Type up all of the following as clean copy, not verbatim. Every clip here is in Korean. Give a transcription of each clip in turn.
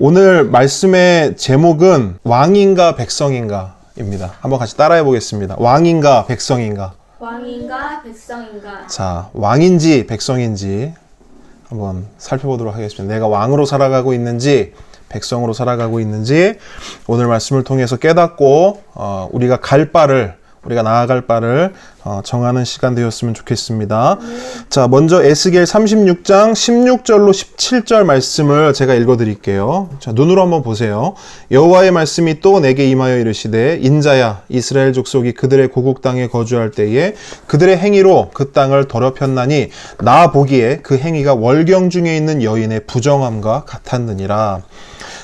오늘 말씀의 제목은 왕인가 백성인가 입니다. 한번 같이 따라해 보겠습니다. 왕인가 백성인가. 왕인가 백성인가. 자, 왕인지 백성인지 한번 살펴보도록 하겠습니다. 내가 왕으로 살아가고 있는지 백성으로 살아가고 있는지 오늘 말씀을 통해서 깨닫고 우리가 나아갈 바를 정하는 시간 되었으면 좋겠습니다. 자, 먼저 에스겔 36장 16절로 17절 말씀을 제가 읽어드릴게요. 자, 눈으로 한번 보세요. 여호와의 말씀이 또 내게 임하여 이르시되 인자야, 이스라엘 족속이 그들의 고국 땅에 거주할 때에 그들의 행위로 그 땅을 더럽혔나니 나 보기에 그 행위가 월경 중에 있는 여인의 부정함과 같았느니라.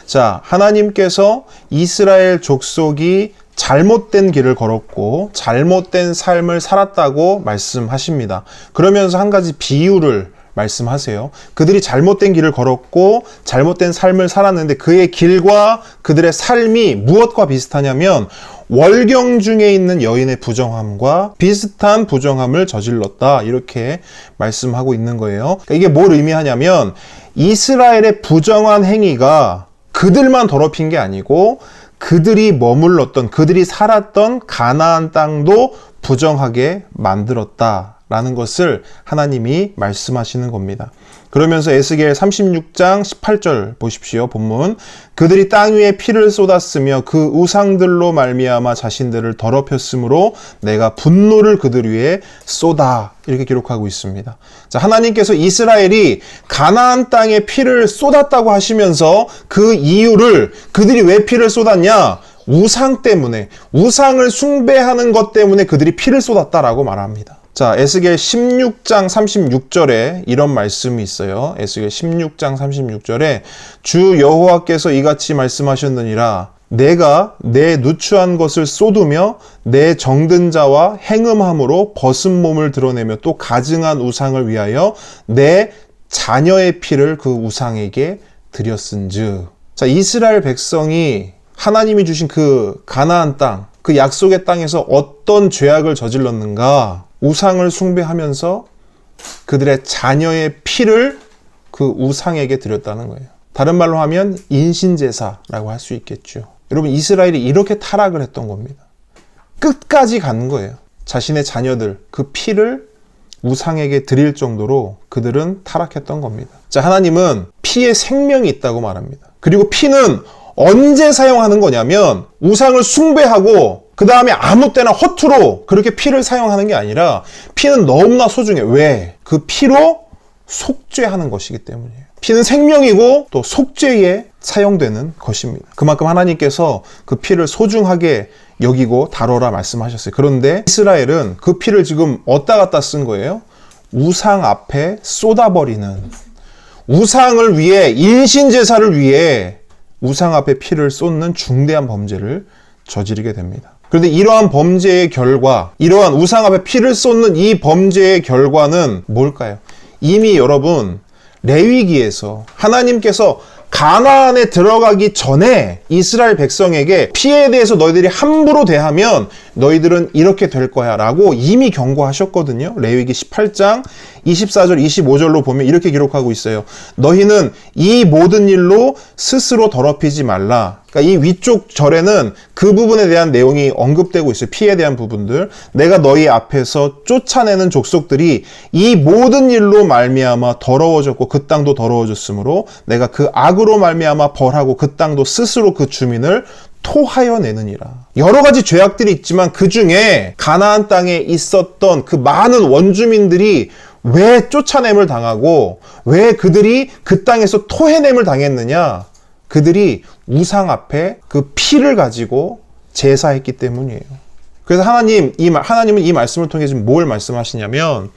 자, 하나님께서 이스라엘 족속이 잘못된 길을 걸었고 잘못된 삶을 살았다고 말씀하십니다. 그러면서 한 가지 비유를 말씀하세요. 그들이 잘못된 길을 걸었고 잘못된 삶을 살았는데 그의 길과 그들의 삶이 무엇과 비슷하냐면 월경 중에 있는 여인의 부정함과 비슷한 부정함을 저질렀다, 이렇게 말씀하고 있는 거예요. 그러니까 이게 뭘 의미하냐면 이스라엘의 부정한 행위가 그들만 더럽힌 게 아니고 그들이 머물렀던, 그들이 살았던 가나안 땅도 부정하게 만들었다라는 것을 하나님이 말씀하시는 겁니다. 그러면서 에스겔 36장 18절 보십시오. 본문. 그들이 땅 위에 피를 쏟았으며 그 우상들로 말미암아 자신들을 더럽혔으므로 내가 분노를 그들 위에 쏟아, 이렇게 기록하고 있습니다. 자, 하나님께서 이스라엘이 가나안 땅에 피를 쏟았다고 하시면서 그 이유를, 그들이 왜 피를 쏟았냐? 우상 때문에, 우상을 숭배하는 것 때문에 그들이 피를 쏟았다라고 말합니다. 자, 에스겔 16장 36절에 이런 말씀이 있어요. 에스겔 16장 36절에 주 여호와께서 이같이 말씀하셨느니라. 내가 내 누추한 것을 쏟으며 내 정든 자와 행음함으로 벗은 몸을 드러내며 또 가증한 우상을 위하여 내 자녀의 피를 그 우상에게 드렸은즉. 자, 이스라엘 백성이 하나님이 주신 그 가나안 땅, 그 약속의 땅에서 어떤 죄악을 저질렀는가? 우상을 숭배하면서 그들의 자녀의 피를 그 우상에게 드렸다는 거예요. 다른 말로 하면 인신제사라고 할 수 있겠죠. 여러분, 이스라엘이 이렇게 타락을 했던 겁니다. 끝까지 간 거예요. 자신의 자녀들, 그 피를 우상에게 드릴 정도로 그들은 타락했던 겁니다. 자, 하나님은 피에 생명이 있다고 말합니다. 그리고 피는 언제 사용하는 거냐면 우상을 숭배하고 그 다음에 아무 때나 허투루 그렇게 피를 사용하는 게 아니라 피는 너무나 소중해. 왜? 그 피로 속죄하는 것이기 때문이에요. 피는 생명이고 또 속죄에 사용되는 것입니다. 그만큼 하나님께서 그 피를 소중하게 여기고 다뤄라 말씀하셨어요. 그런데 이스라엘은 그 피를 지금 어디다 갖다 쓴 거예요? 우상 앞에 쏟아버리는, 우상을 위해, 인신제사를 위해 우상 앞에 피를 쏟는 중대한 범죄를 저지르게 됩니다. 그런데 이러한 범죄의 결과, 이러한 우상 앞에 피를 쏟는 이 범죄의 결과는 뭘까요? 이미 여러분, 레위기에서 하나님께서 가나안에 들어가기 전에 이스라엘 백성에게 피에 대해서 너희들이 함부로 대하면 너희들은 이렇게 될 거야 라고 이미 경고하셨거든요. 레위기 18장 24절 25절로 보면 이렇게 기록하고 있어요. 너희는 이 모든 일로 스스로 더럽히지 말라. 그러니까 이 위쪽 절에는 그 부분에 대한 내용이 언급되고 있어요. 피에 대한 부분들. 내가 너희 앞에서 쫓아내는 족속들이 이 모든 일로 말미암아 더러워졌고 그 땅도 더러워졌으므로 내가 그 악으로 말미암아 벌하고 그 땅도 스스로 그 주민을 토하여 내느니라. 여러 가지 죄악들이 있지만 그 중에 가나안 땅에 있었던 그 많은 원주민들이 왜 쫓아냄을 당하고 왜 그들이 그 땅에서 토해냄을 당했느냐? 그들이 우상 앞에 그 피를 가지고 제사했기 때문이에요. 그래서 하나님은 이 말씀을 통해 지금 뭘 말씀하시냐면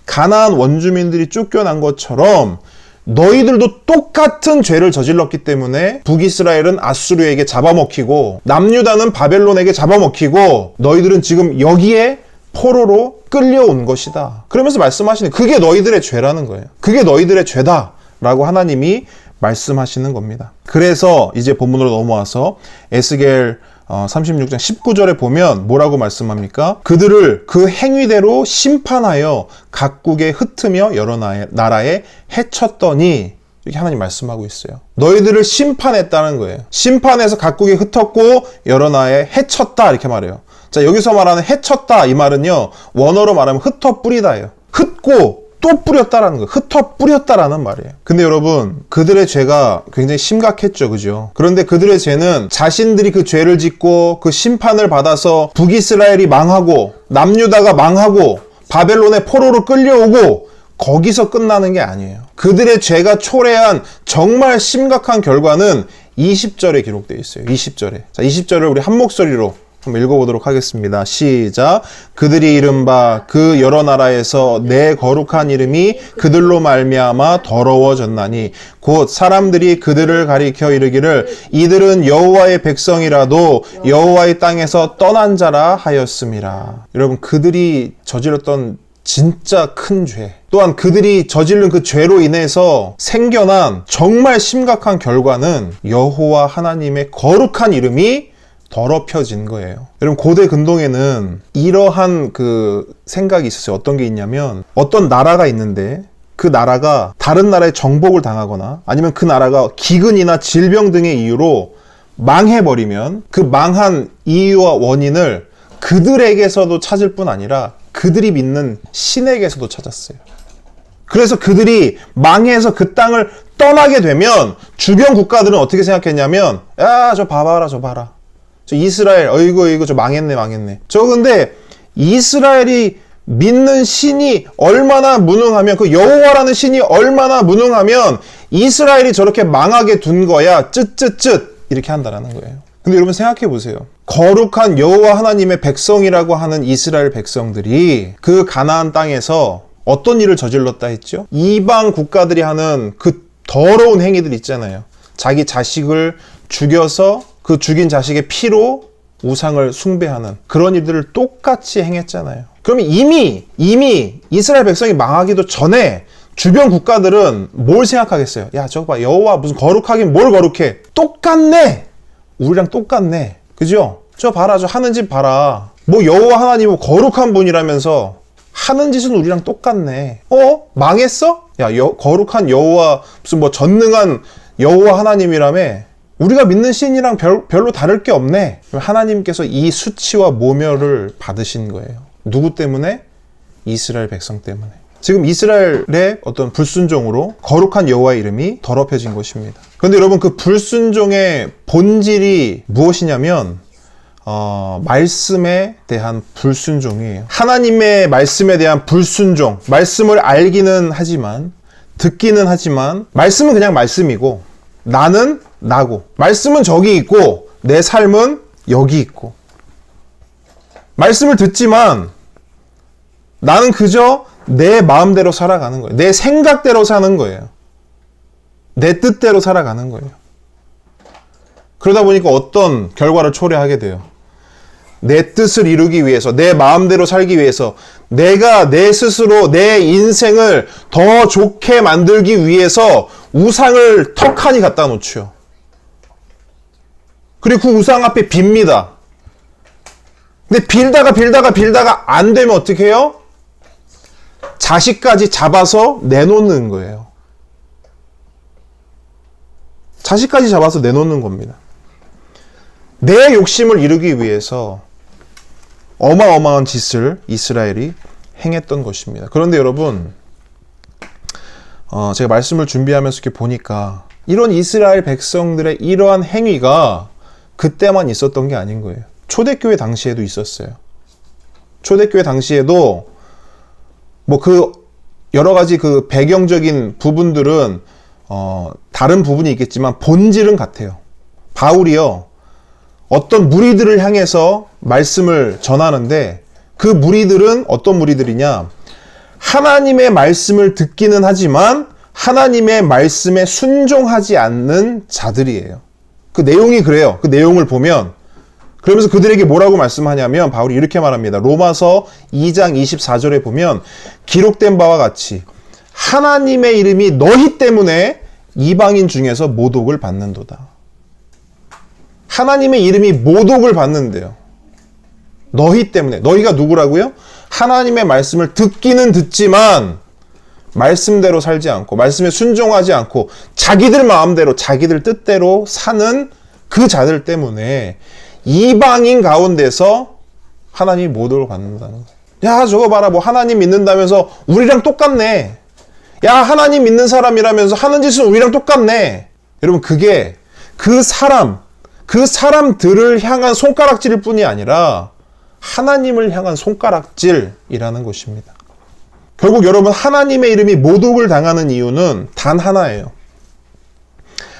가나안 원주민들이 쫓겨난 것처럼 너희들도 똑같은 죄를 저질렀기 때문에 북이스라엘은 아수르에게 잡아먹히고 남유다는 바벨론에게 잡아먹히고 너희들은 지금 여기에 포로로 끌려온 것이다. 그러면서 말씀하시는, 그게 너희들의 죄라는 거예요. 그게 너희들의 죄다라고 하나님이 말씀하시는 겁니다. 그래서 이제 본문으로 넘어와서 에스겔 36장 19절에 보면 뭐라고 말씀합니까? 그들을 그 행위대로 심판하여 각국에 흩으며 여러 나라에 해쳤더니 이렇게 하나님 말씀하고 있어요. 너희들을 심판했다는 거예요. 심판해서 각국에 흩었고 여러 나라에 해쳤다 이렇게 말해요. 자, 여기서 말하는 해쳤다 이 말은요, 원어로 말하면 흩어 뿌리다예요. 흩고 또 뿌렸다라는 거예요. 흩어 뿌렸다라는 말이에요. 근데 여러분, 그들의 죄가 굉장히 심각했죠, 그죠? 그런데 그들의 죄는 자신들이 그 죄를 짓고 그 심판을 받아서 북이스라엘이 망하고 남유다가 망하고 바벨론의 포로로 끌려오고 거기서 끝나는 게 아니에요. 그들의 죄가 초래한 정말 심각한 결과는 20절에 기록되어 있어요. 20절에. 자, 20절을 우리 한 목소리로 한번 읽어보도록 하겠습니다. 시작. 그들이 이른바 그 여러 나라에서 내 거룩한 이름이 그들로 말미암아 더러워졌나니 곧 사람들이 그들을 가리켜 이르기를 이들은 여호와의 백성이라도 여호와의 땅에서 떠난 자라 하였음이라. 여러분, 그들이 저질렀던 진짜 큰 죄, 또한 그들이 저지른 그 죄로 인해서 생겨난 정말 심각한 결과는 여호와 하나님의 거룩한 이름이 더럽혀진 거예요. 여러분, 고대 근동에는 이러한 그 생각이 있었어요. 어떤 게 있냐면, 어떤 나라가 있는데 그 나라가 다른 나라에 정복을 당하거나 아니면 그 나라가 기근이나 질병 등의 이유로 망해버리면 그 망한 이유와 원인을 그들에게서도 찾을 뿐 아니라 그들이 믿는 신에게서도 찾았어요. 그래서 그들이 망해서 그 땅을 떠나게 되면 주변 국가들은 어떻게 생각했냐면, 야, 저 봐봐라, 저 봐라. 저 이스라엘, 어이구, 저 망했네. 저 근데 이스라엘이 믿는 신이 얼마나 무능하면, 그 여호와라는 신이 얼마나 무능하면 이스라엘이 저렇게 망하게 둔 거야. 쯧쯧쯧. 이렇게 한다라는 거예요. 근데 여러분 생각해 보세요. 거룩한 여호와 하나님의 백성이라고 하는 이스라엘 백성들이 그 가나안 땅에서 어떤 일을 저질렀다 했죠? 이방 국가들이 하는 그 더러운 행위들 있잖아요. 자기 자식을 죽여서 그 죽인 자식의 피로 우상을 숭배하는 그런 일들을 똑같이 행했잖아요. 그러면 이미 이스라엘 백성이 망하기도 전에 주변 국가들은 뭘 생각하겠어요? 야, 저거 봐, 여호와 무슨 거룩하긴 뭘 거룩해? 똑같네. 우리랑 똑같네. 그죠? 저 봐라, 저 하는 짓 봐라. 뭐 여호와 하나님은 거룩한 분이라면서 하는 짓은 우리랑 똑같네. 망했어? 야, 거룩한 여호와, 무슨 뭐 전능한 여호와 하나님이라며 우리가 믿는 신이랑 별로 다를 게 없네. 하나님께서 이 수치와 모멸을 받으신 거예요. 누구 때문에? 이스라엘 백성 때문에. 지금 이스라엘의 어떤 불순종으로 거룩한 여호와의 이름이 더럽혀진 것입니다. 그런데 여러분, 그 불순종의 본질이 무엇이냐면 말씀에 대한 불순종이에요. 하나님의 말씀에 대한 불순종. 말씀을 알기는 하지만, 듣기는 하지만 말씀은 그냥 말씀이고 나는 나고, 말씀은 저기 있고 내 삶은 여기 있고, 말씀을 듣지만 나는 그저 내 마음대로 살아가는 거예요. 내 생각대로 사는 거예요. 내 뜻대로 살아가는 거예요. 그러다 보니까 어떤 결과를 초래하게 돼요. 내 뜻을 이루기 위해서, 내 마음대로 살기 위해서, 내가 내 스스로 내 인생을 더 좋게 만들기 위해서 우상을 턱하니 갖다 놓죠. 그리고 그 우상 앞에 빕니다. 근데 빌다가 안 되면 어떻게 해요? 자식까지 잡아서 내놓는 거예요. 자식까지 잡아서 내놓는 겁니다. 내 욕심을 이루기 위해서 어마어마한 짓을 이스라엘이 행했던 것입니다. 그런데 여러분, 제가 말씀을 준비하면서 이렇게 보니까 이런 이스라엘 백성들의 이러한 행위가 그때만 있었던 게 아닌 거예요. 초대교회 당시에도 있었어요. 초대교회 당시에도 뭐 그 여러 가지 그 배경적인 부분들은 다른 부분이 있겠지만 본질은 같아요. 바울이요, 어떤 무리들을 향해서 말씀을 전하는데 그 무리들은 어떤 무리들이냐? 하나님의 말씀을 듣기는 하지만 하나님의 말씀에 순종하지 않는 자들이에요. 그 내용이 그래요. 그 내용을 보면, 그러면서 그들에게 뭐라고 말씀하냐면 바울이 이렇게 말합니다. 로마서 2장 24절에 보면 기록된 바와 같이 하나님의 이름이 너희 때문에 이방인 중에서 모독을 받는도다. 하나님의 이름이 모독을 받는데요. 너희 때문에. 너희가 누구라고요? 하나님의 말씀을 듣기는 듣지만 말씀대로 살지 않고 말씀에 순종하지 않고 자기들 마음대로 자기들 뜻대로 사는 그 자들 때문에 이방인 가운데서 하나님이 모독을 받는다는 거예요. 야, 저거 봐라. 뭐 하나님 믿는다면서 우리랑 똑같네. 야, 하나님 믿는 사람이라면서 하는 짓은 우리랑 똑같네. 여러분, 그게 그 사람들을 향한 손가락질일 뿐이 아니라 하나님을 향한 손가락질이라는 것입니다. 결국 여러분, 하나님의 이름이 모독을 당하는 이유는 단 하나예요.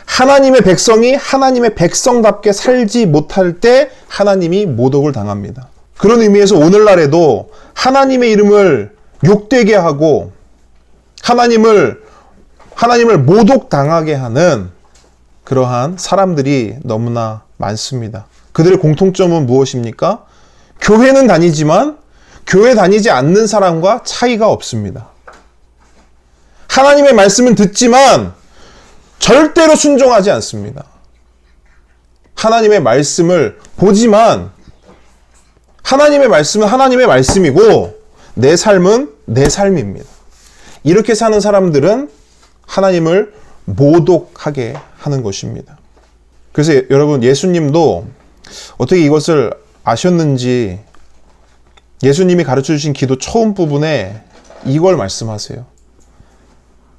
하나님의 백성이 하나님의 백성답게 살지 못할 때 하나님이 모독을 당합니다. 그런 의미에서 오늘날에도 하나님의 이름을 욕되게 하고 하나님을 모독당하게 하는 그러한 사람들이 너무나 많습니다. 그들의 공통점은 무엇입니까? 교회는 다니지만 교회 다니지 않는 사람과 차이가 없습니다. 하나님의 말씀은 듣지만 절대로 순종하지 않습니다. 하나님의 말씀을 보지만 하나님의 말씀은 하나님의 말씀이고 내 삶은 내 삶입니다. 이렇게 사는 사람들은 하나님을 모독하게 하는 것입니다. 그래서 여러분, 예수님도 어떻게 이것을 아셨는지 예수님이 가르쳐 주신 기도 처음 부분에 이걸 말씀하세요.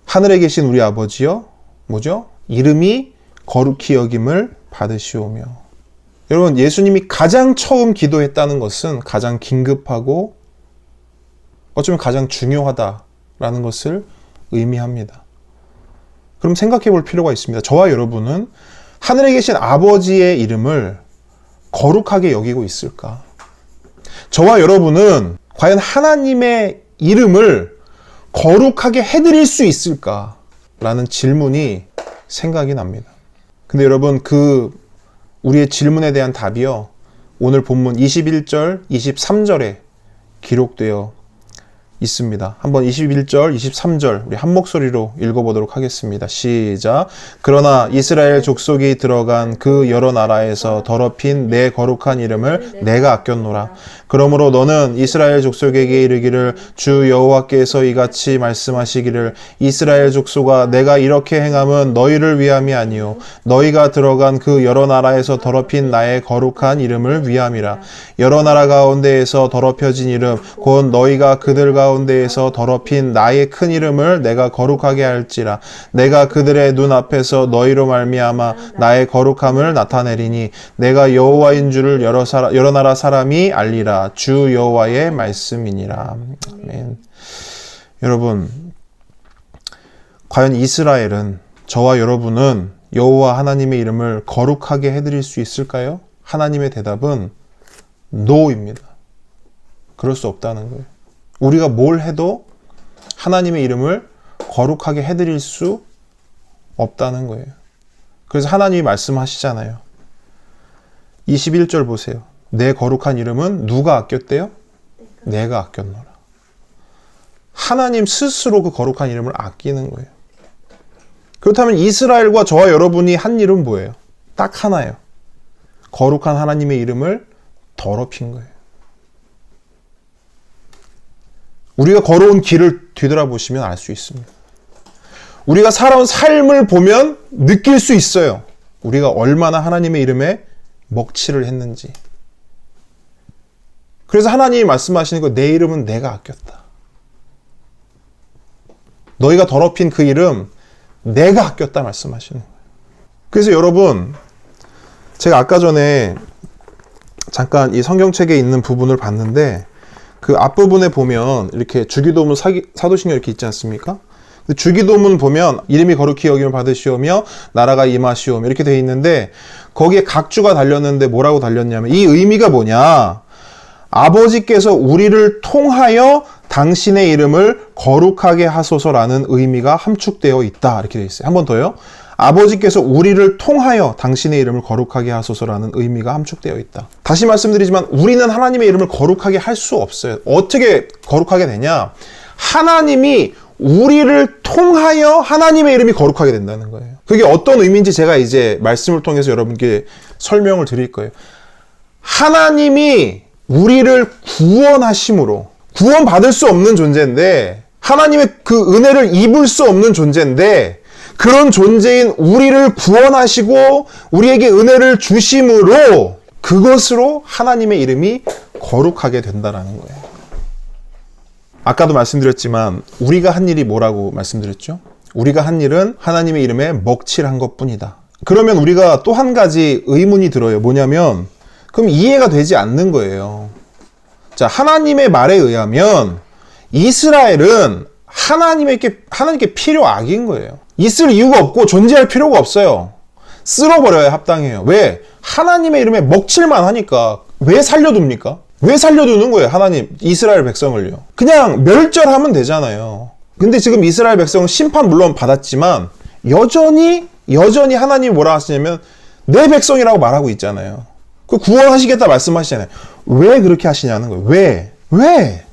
하늘에 계신 우리 아버지여, 뭐죠? 이름이 거룩히 여김을 받으시오며. 여러분, 예수님이 가장 처음 기도했다는 것은 가장 긴급하고 어쩌면 가장 중요하다라는 것을 의미합니다. 그럼 생각해 볼 필요가 있습니다. 저와 여러분은 하늘에 계신 아버지의 이름을 거룩하게 여기고 있을까? 저와 여러분은 과연 하나님의 이름을 거룩하게 해드릴 수 있을까? 라는 질문이 생각이 납니다. 근데 여러분, 우리의 질문에 대한 답이요, 오늘 본문 21절, 23절에 기록되어 있습니다. 한번 21절, 23절 우리 한 목소리로 읽어보도록 하겠습니다. 시작. 그러나 이스라엘 족속이 들어간 그 여러 나라에서 더럽힌 내 거룩한 이름을 내가 아꼈노라. 그러므로 너는 이스라엘 족속에게 이르기를 주 여호와께서 이같이 말씀하시기를 이스라엘 족속아 내가 이렇게 행함은 너희를 위함이 아니요 너희가 들어간 그 여러 나라에서 더럽힌 나의 거룩한 이름을 위함이라. 여러 나라 가운데에서 더럽혀진 이름 곧 너희가 그들 가운데에서 더럽힌 나의 큰 이름을 내가 거룩하게 할지라. 내가 그들의 눈 앞에서 너희로 말미암아 나의 거룩함을 나타내리니 내가 여호와인 줄을 여러 나라 사람이 알리라. 주 여호와의 말씀이니라. 아멘. 여러분, 과연 이스라엘은, 저와 여러분은 여호와 하나님의 이름을 거룩하게 해드릴 수 있을까요? 하나님의 대답은 NO입니다. 그럴 수 없다는 거예요. 우리가 뭘 해도 하나님의 이름을 거룩하게 해드릴 수 없다는 거예요. 그래서 하나님이 말씀하시잖아요. 21절 보세요. 내 거룩한 이름은 누가 아꼈대요? 내가 아꼈노라. 하나님 스스로 그 거룩한 이름을 아끼는 거예요. 그렇다면 이스라엘과 저와 여러분이 한 일은 뭐예요? 딱 하나예요. 거룩한 하나님의 이름을 더럽힌 거예요. 우리가 걸어온 길을 뒤돌아보시면 알 수 있습니다. 우리가 살아온 삶을 보면 느낄 수 있어요. 우리가 얼마나 하나님의 이름에 먹칠을 했는지. 그래서 하나님이 말씀하시는 거, 내 이름은 내가 아꼈다. 너희가 더럽힌 그 이름 내가 아꼈다 말씀하시는 거예요. 그래서 여러분, 제가 아까 전에 잠깐 이 성경책에 있는 부분을 봤는데 그 앞부분에 보면 이렇게 주기도문, 사도신경 이렇게 있지 않습니까? 주기도문 보면 이름이 거룩히 여김을 받으시오며 나라가 임하시오며 이렇게 되어 있는데 거기에 각주가 달렸는데 뭐라고 달렸냐면 이 의미가 뭐냐? 아버지께서 우리를 통하여 당신의 이름을 거룩하게 하소서라는 의미가 함축되어 있다. 이렇게 되어 있어요. 한 번 더요. 아버지께서 우리를 통하여 당신의 이름을 거룩하게 하소서라는 의미가 함축되어 있다. 다시 말씀드리지만 우리는 하나님의 이름을 거룩하게 할 수 없어요. 어떻게 거룩하게 되냐? 하나님이 우리를 통하여 하나님의 이름이 거룩하게 된다는 거예요. 그게 어떤 의미인지 제가 이제 말씀을 통해서 여러분께 설명을 드릴 거예요. 하나님이 우리를 구원하심으로, 구원받을 수 없는 존재인데 하나님의 그 은혜를 입을 수 없는 존재인데 그런 존재인 우리를 구원하시고 우리에게 은혜를 주심으로 그것으로 하나님의 이름이 거룩하게 된다라는 거예요. 아까도 말씀드렸지만 우리가 한 일이 뭐라고 말씀드렸죠? 우리가 한 일은 하나님의 이름에 먹칠한 것뿐이다. 그러면 우리가 또 한 가지 의문이 들어요. 뭐냐면 그럼 이해가 되지 않는 거예요. 자, 하나님의 말에 의하면 이스라엘은 하나님께 필요악인 거예요. 있을 이유가 없고 존재할 필요가 없어요. 쓸어버려야 합당해요. 왜? 하나님의 이름에 먹칠만 하니까. 왜 살려둡니까? 왜 살려두는 거예요? 하나님, 이스라엘 백성을요. 그냥 멸절하면 되잖아요. 근데 지금 이스라엘 백성은 심판 물론 받았지만 여전히 하나님이 뭐라 하시냐면 내 백성이라고 말하고 있잖아요. 그 구원하시겠다 말씀하시잖아요. 왜 그렇게 하시냐는 거예요. 왜?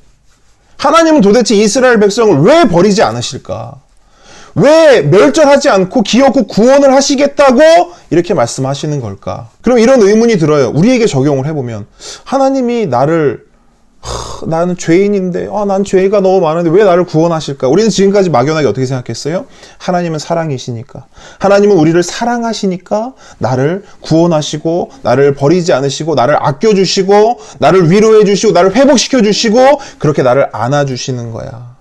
하나님은 도대체 이스라엘 백성을 왜 버리지 않으실까? 왜 멸절하지 않고 기어코 구원을 하시겠다고 이렇게 말씀하시는 걸까? 그럼 이런 의문이 들어요. 우리에게 적용을 해보면 하나님이 나는 죄인인데 난 죄가 너무 많은데 왜 나를 구원하실까? 우리는 지금까지 막연하게 어떻게 생각했어요? 하나님은 사랑이시니까, 하나님은 우리를 사랑하시니까 나를 구원하시고 나를 버리지 않으시고 나를 아껴주시고 나를 위로해 주시고 나를 회복시켜 주시고 그렇게 나를 안아주시는 거야.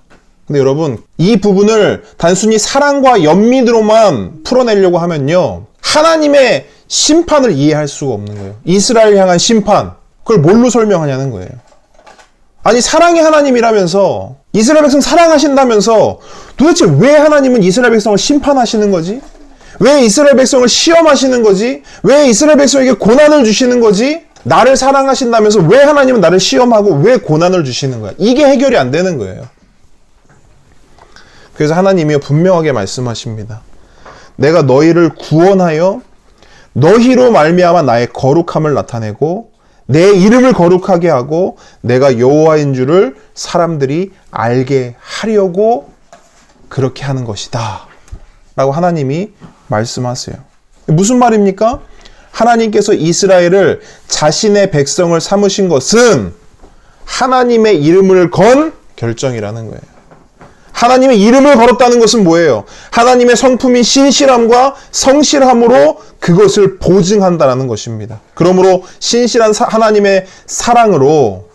근데 여러분, 이 부분을 단순히 사랑과 연민으로만 풀어내려고 하면요, 하나님의 심판을 이해할 수가 없는 거예요. 이스라엘 향한 심판, 그걸 뭘로 설명하냐는 거예요. 아니, 사랑의 하나님이라면서, 이스라엘 백성 사랑하신다면서 도대체 왜 하나님은 이스라엘 백성을 심판하시는 거지? 왜 이스라엘 백성을 시험하시는 거지? 왜 이스라엘 백성에게 고난을 주시는 거지? 나를 사랑하신다면서 왜 하나님은 나를 시험하고 왜 고난을 주시는 거야? 이게 해결이 안 되는 거예요. 그래서 하나님이 분명하게 말씀하십니다. 내가 너희를 구원하여 너희로 말미암아 나의 거룩함을 나타내고 내 이름을 거룩하게 하고 내가 여호와인 줄을 사람들이 알게 하려고 그렇게 하는 것이다 라고 하나님이 말씀하세요. 무슨 말입니까? 하나님께서 이스라엘을 자신의 백성을 삼으신 것은 하나님의 이름을 건 결정이라는 거예요. 하나님의 이름을 걸었다는 것은 뭐예요? 하나님의 성품인 신실함과 성실함으로 그것을 보증한다는 것입니다. 그러므로 신실한 하나님의 사랑으로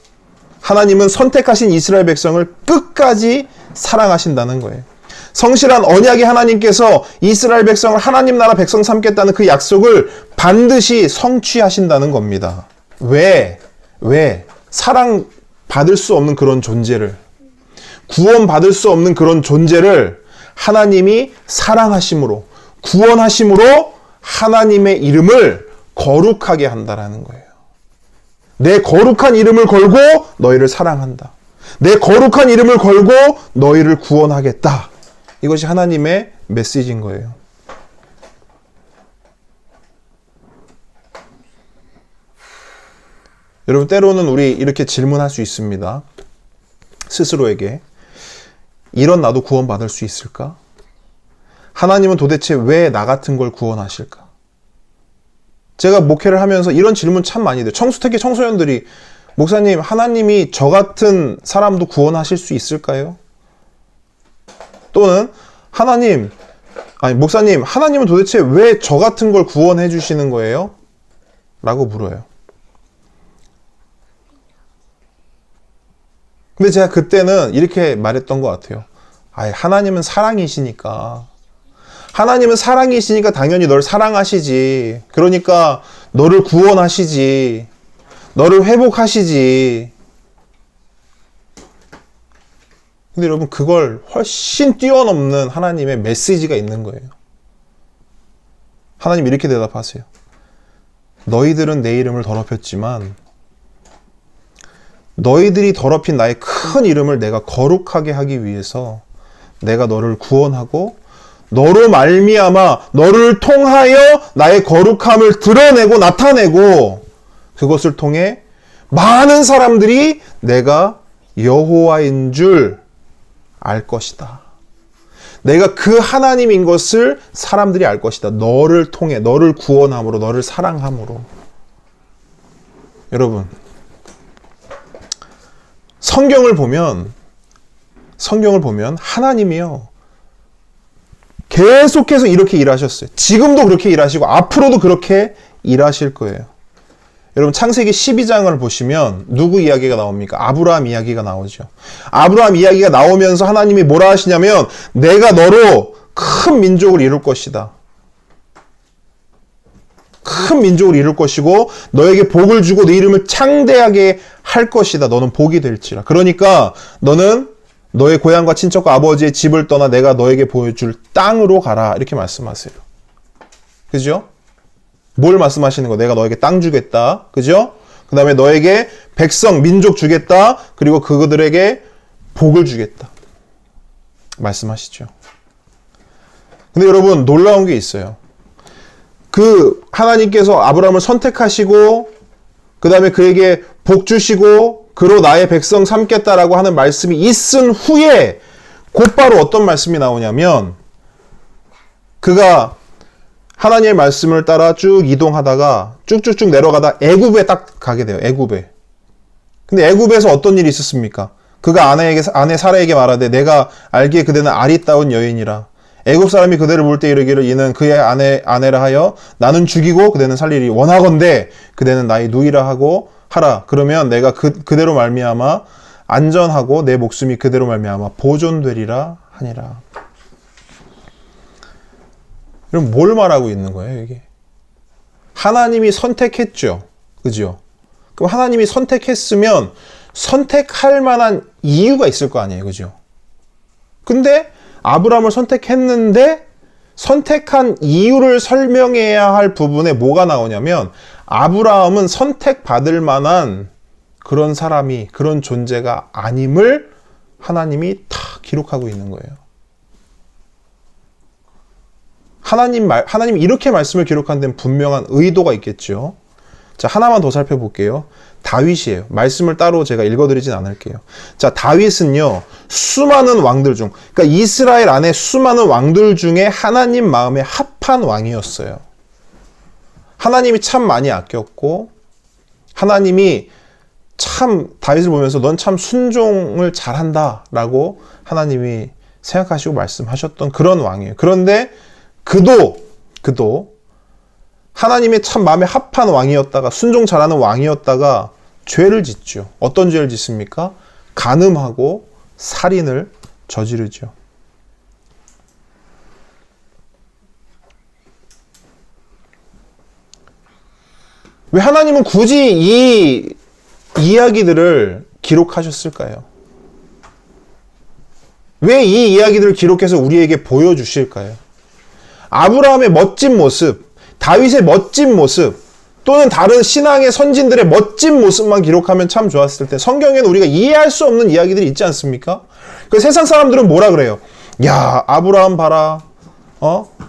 하나님은 선택하신 이스라엘 백성을 끝까지 사랑하신다는 거예요. 성실한 언약의 하나님께서 이스라엘 백성을 하나님 나라 백성 삼겠다는 그 약속을 반드시 성취하신다는 겁니다. 왜? 사랑받을 수 없는 그런 존재를, 구원받을 수 없는 그런 존재를 하나님이 사랑하심으로, 구원하심으로 하나님의 이름을 거룩하게 한다라는 거예요. 내 거룩한 이름을 걸고 너희를 사랑한다. 내 거룩한 이름을 걸고 너희를 구원하겠다. 이것이 하나님의 메시지인 거예요. 여러분, 때로는 우리 이렇게 질문할 수 있습니다. 스스로에게. 이런 나도 구원받을 수 있을까? 하나님은 도대체 왜 나 같은 걸 구원하실까? 제가 목회를 하면서 이런 질문 참 많이 돼요. 특히 청소년들이, 목사님, 하나님이 저 같은 사람도 구원하실 수 있을까요? 또는 목사님, 하나님은 도대체 왜 저 같은 걸 구원해 주시는 거예요? 라고 물어요. 근데 제가 그때는 이렇게 말했던 것 같아요. 하나님은 사랑이시니까. 하나님은 사랑이시니까 당연히 널 사랑하시지. 그러니까 너를 구원하시지. 너를 회복하시지. 근데 여러분, 그걸 훨씬 뛰어넘는 하나님의 메시지가 있는 거예요. 하나님 이렇게 대답하세요. 너희들은 내 이름을 더럽혔지만 너희들이 더럽힌 나의 큰 이름을 내가 거룩하게 하기 위해서 내가 너를 구원하고 너로 말미암아 너를 통하여 나의 거룩함을 드러내고 나타내고 그것을 통해 많은 사람들이 내가 여호와인 줄 알 것이다. 내가 그 하나님인 것을 사람들이 알 것이다. 너를 통해, 너를 구원함으로, 너를 사랑함으로. 여러분, 성경을 보면 성경을 보면 하나님이요. 계속해서 이렇게 일하셨어요. 지금도 그렇게 일하시고 앞으로도 그렇게 일하실 거예요. 여러분 창세기 12장을 보시면 누구 이야기가 나옵니까? 아브라함 이야기가 나오죠. 아브라함 이야기가 나오면서 하나님이 뭐라 하시냐면 내가 너로 큰 민족을 이룰 것이다. 큰 민족을 이룰 것이고 너에게 복을 주고 네 이름을 창대하게 할 것이다. 너는 복이 될지라. 그러니까 너는 너의 고향과 친척과 아버지의 집을 떠나 내가 너에게 보여줄 땅으로 가라. 이렇게 말씀하세요. 그죠? 뭘 말씀하시는 거? 내가 너에게 땅 주겠다. 그죠? 그 다음에 너에게 백성, 민족 주겠다. 그리고 그들에게 복을 주겠다. 말씀하시죠. 근데 여러분 놀라운 게 있어요. 그 하나님께서 아브라함을 선택하시고 그 다음에 그에게 복 주시고 그로 나의 백성 삼겠다라고 하는 말씀이 있은 후에 곧바로 어떤 말씀이 나오냐면 그가 하나님의 말씀을 따라 쭉 이동하다가 쭉쭉쭉 내려가다 애굽에 딱 가게 돼요. 애굽에. 근데 애굽에서 어떤 일이 있었습니까? 그가 아내 사라에게 말하되 내가 알기에 그대는 아리따운 여인이라. 애굽 사람이 그대를 볼 때 이르기를 이는 그의 아내라 하여 나는 죽이고 그대는 살리리. 원하건대 그대는 나의 누이라 하고 하라. 그러면 내가 그대로 말미암아 안전하고 내 목숨이 그대로 말미암아 보존되리라 하니라. 그럼 뭘 말하고 있는 거예요, 이게? 하나님이 선택했죠. 그죠? 그럼 하나님이 선택했으면 선택할 만한 이유가 있을 거 아니에요. 그죠? 근데 아브라함을 선택했는데 선택한 이유를 설명해야 할 부분에 뭐가 나오냐면 아브라함은 선택받을 만한 그런 사람이, 그런 존재가 아님을 하나님이 다 기록하고 있는 거예요. 하나님이 이렇게 말씀을 기록한 데는 분명한 의도가 있겠죠. 자, 하나만 더 살펴볼게요. 다윗이에요. 말씀을 따로 제가 읽어드리진 않을게요. 자, 다윗은요, 수많은 왕들 중, 그러니까 이스라엘 안에 수많은 왕들 중에 하나님 마음에 합한 왕이었어요. 하나님이 참 많이 아꼈고, 하나님이 참 다윗을 보면서 넌 참 순종을 잘한다 라고 하나님이 생각하시고 말씀하셨던 그런 왕이에요. 그런데 그도 하나님의 참 마음에 합한 왕이었다가 순종 잘하는 왕이었다가 죄를 짓죠. 어떤 죄를 짓습니까? 간음하고 살인을 저지르죠. 왜 하나님은 굳이 이 이야기들을 기록하셨을까요? 왜 이 이야기들을 기록해서 우리에게 보여주실까요? 아브라함의 멋진 모습, 다윗의 멋진 모습, 또는 다른 신앙의 선진들의 멋진 모습만 기록하면 참 좋았을 때 성경에는 우리가 이해할 수 없는 이야기들이 있지 않습니까? 그 세상 사람들은 뭐라 그래요? 야, 아브라함 봐라.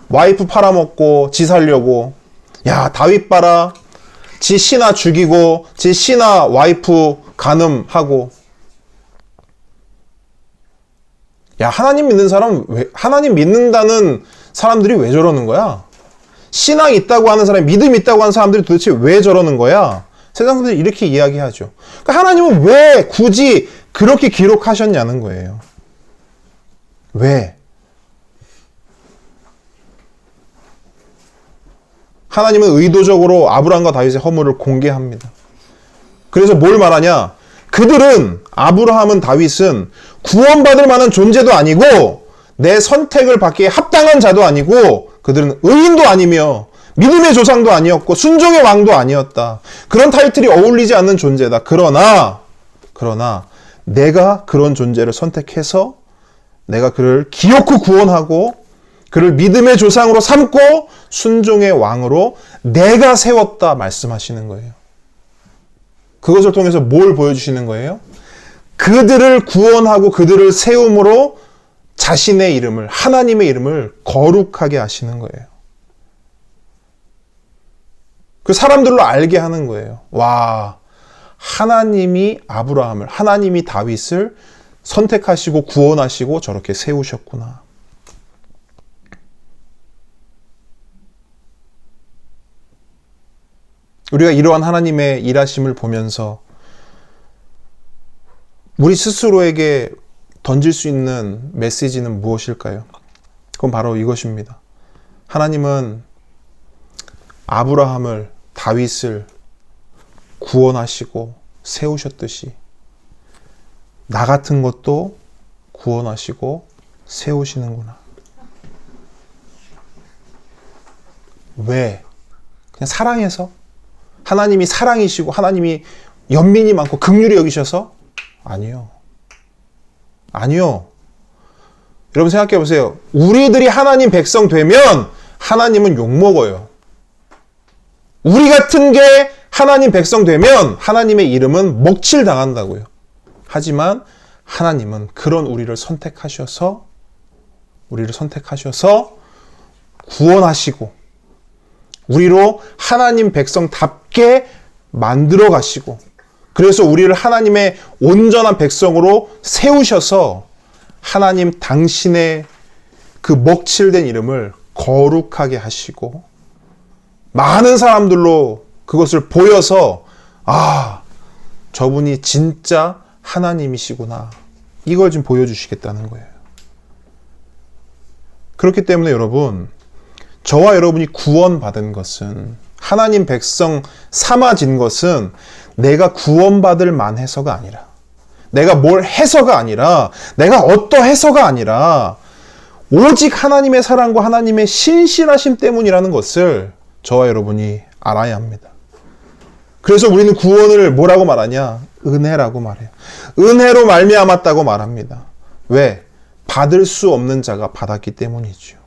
와이프 팔아먹고 지 살려고. 야, 다윗 봐라. 지 신하 죽이고 지 신하 와이프 간음하고. 야, 하나님 믿는 사람 하나님 믿는다는 사람들이 왜 저러는 거야? 신앙 있다고 하는 사람이, 믿음 있다고 하는 사람들이 도대체 왜 저러는 거야? 세상 사람들이 이렇게 이야기하죠. 그러니까 하나님은 왜 굳이 그렇게 기록하셨냐는 거예요. 왜? 하나님은 의도적으로 아브라함과 다윗의 허물을 공개합니다. 그래서 뭘 말하냐? 아브라함은 다윗은 구원받을 만한 존재도 아니고 내 선택을 받기에 합당한 자도 아니고 그들은 의인도 아니며 믿음의 조상도 아니었고 순종의 왕도 아니었다. 그런 타이틀이 어울리지 않는 존재다. 그러나 내가 그런 존재를 선택해서 내가 그를 기어코 구원하고 그를 믿음의 조상으로 삼고 순종의 왕으로 내가 세웠다 말씀하시는 거예요. 그것을 통해서 뭘 보여주시는 거예요? 그들을 구원하고 그들을 세움으로 자신의 이름을, 하나님의 이름을 거룩하게 하시는 거예요. 그 사람들로 알게 하는 거예요. 와, 하나님이 아브라함을, 하나님이 다윗을 선택하시고 구원하시고 저렇게 세우셨구나. 우리가 이러한 하나님의 일하심을 보면서 우리 스스로에게 던질 수 있는 메시지는 무엇일까요? 그건 바로 이것입니다. 하나님은 아브라함을, 다윗을 구원하시고 세우셨듯이 나 같은 것도 구원하시고 세우시는구나. 왜? 그냥 사랑해서? 하나님이 사랑이시고 하나님이 연민이 많고 긍휼히 여기셔서? 아니요. 아니요. 여러분 생각해 보세요. 우리들이 하나님 백성 되면 하나님은 욕먹어요. 우리 같은 게 하나님 백성 되면 하나님의 이름은 먹칠 당한다고요. 하지만 하나님은 그런 우리를 선택하셔서 구원하시고 우리로 하나님 백성답게 만들어 가시고 그래서 우리를 하나님의 온전한 백성으로 세우셔서 하나님 당신의 그 먹칠된 이름을 거룩하게 하시고 많은 사람들로 그것을 보여서 저분이 진짜 하나님이시구나. 이걸 좀 보여주시겠다는 거예요. 그렇기 때문에 여러분, 저와 여러분이 구원받은 것은 하나님 백성 삼아진 것은 내가 구원받을 만해서가 아니라 내가 뭘 해서가 아니라 내가 어떠해서가 아니라 오직 하나님의 사랑과 하나님의 신실하심 때문이라는 것을 저와 여러분이 알아야 합니다. 그래서 우리는 구원을 뭐라고 말하냐? 은혜라고 말해요. 은혜로 말미암았다고 말합니다. 왜? 받을 수 없는 자가 받았기 때문이죠.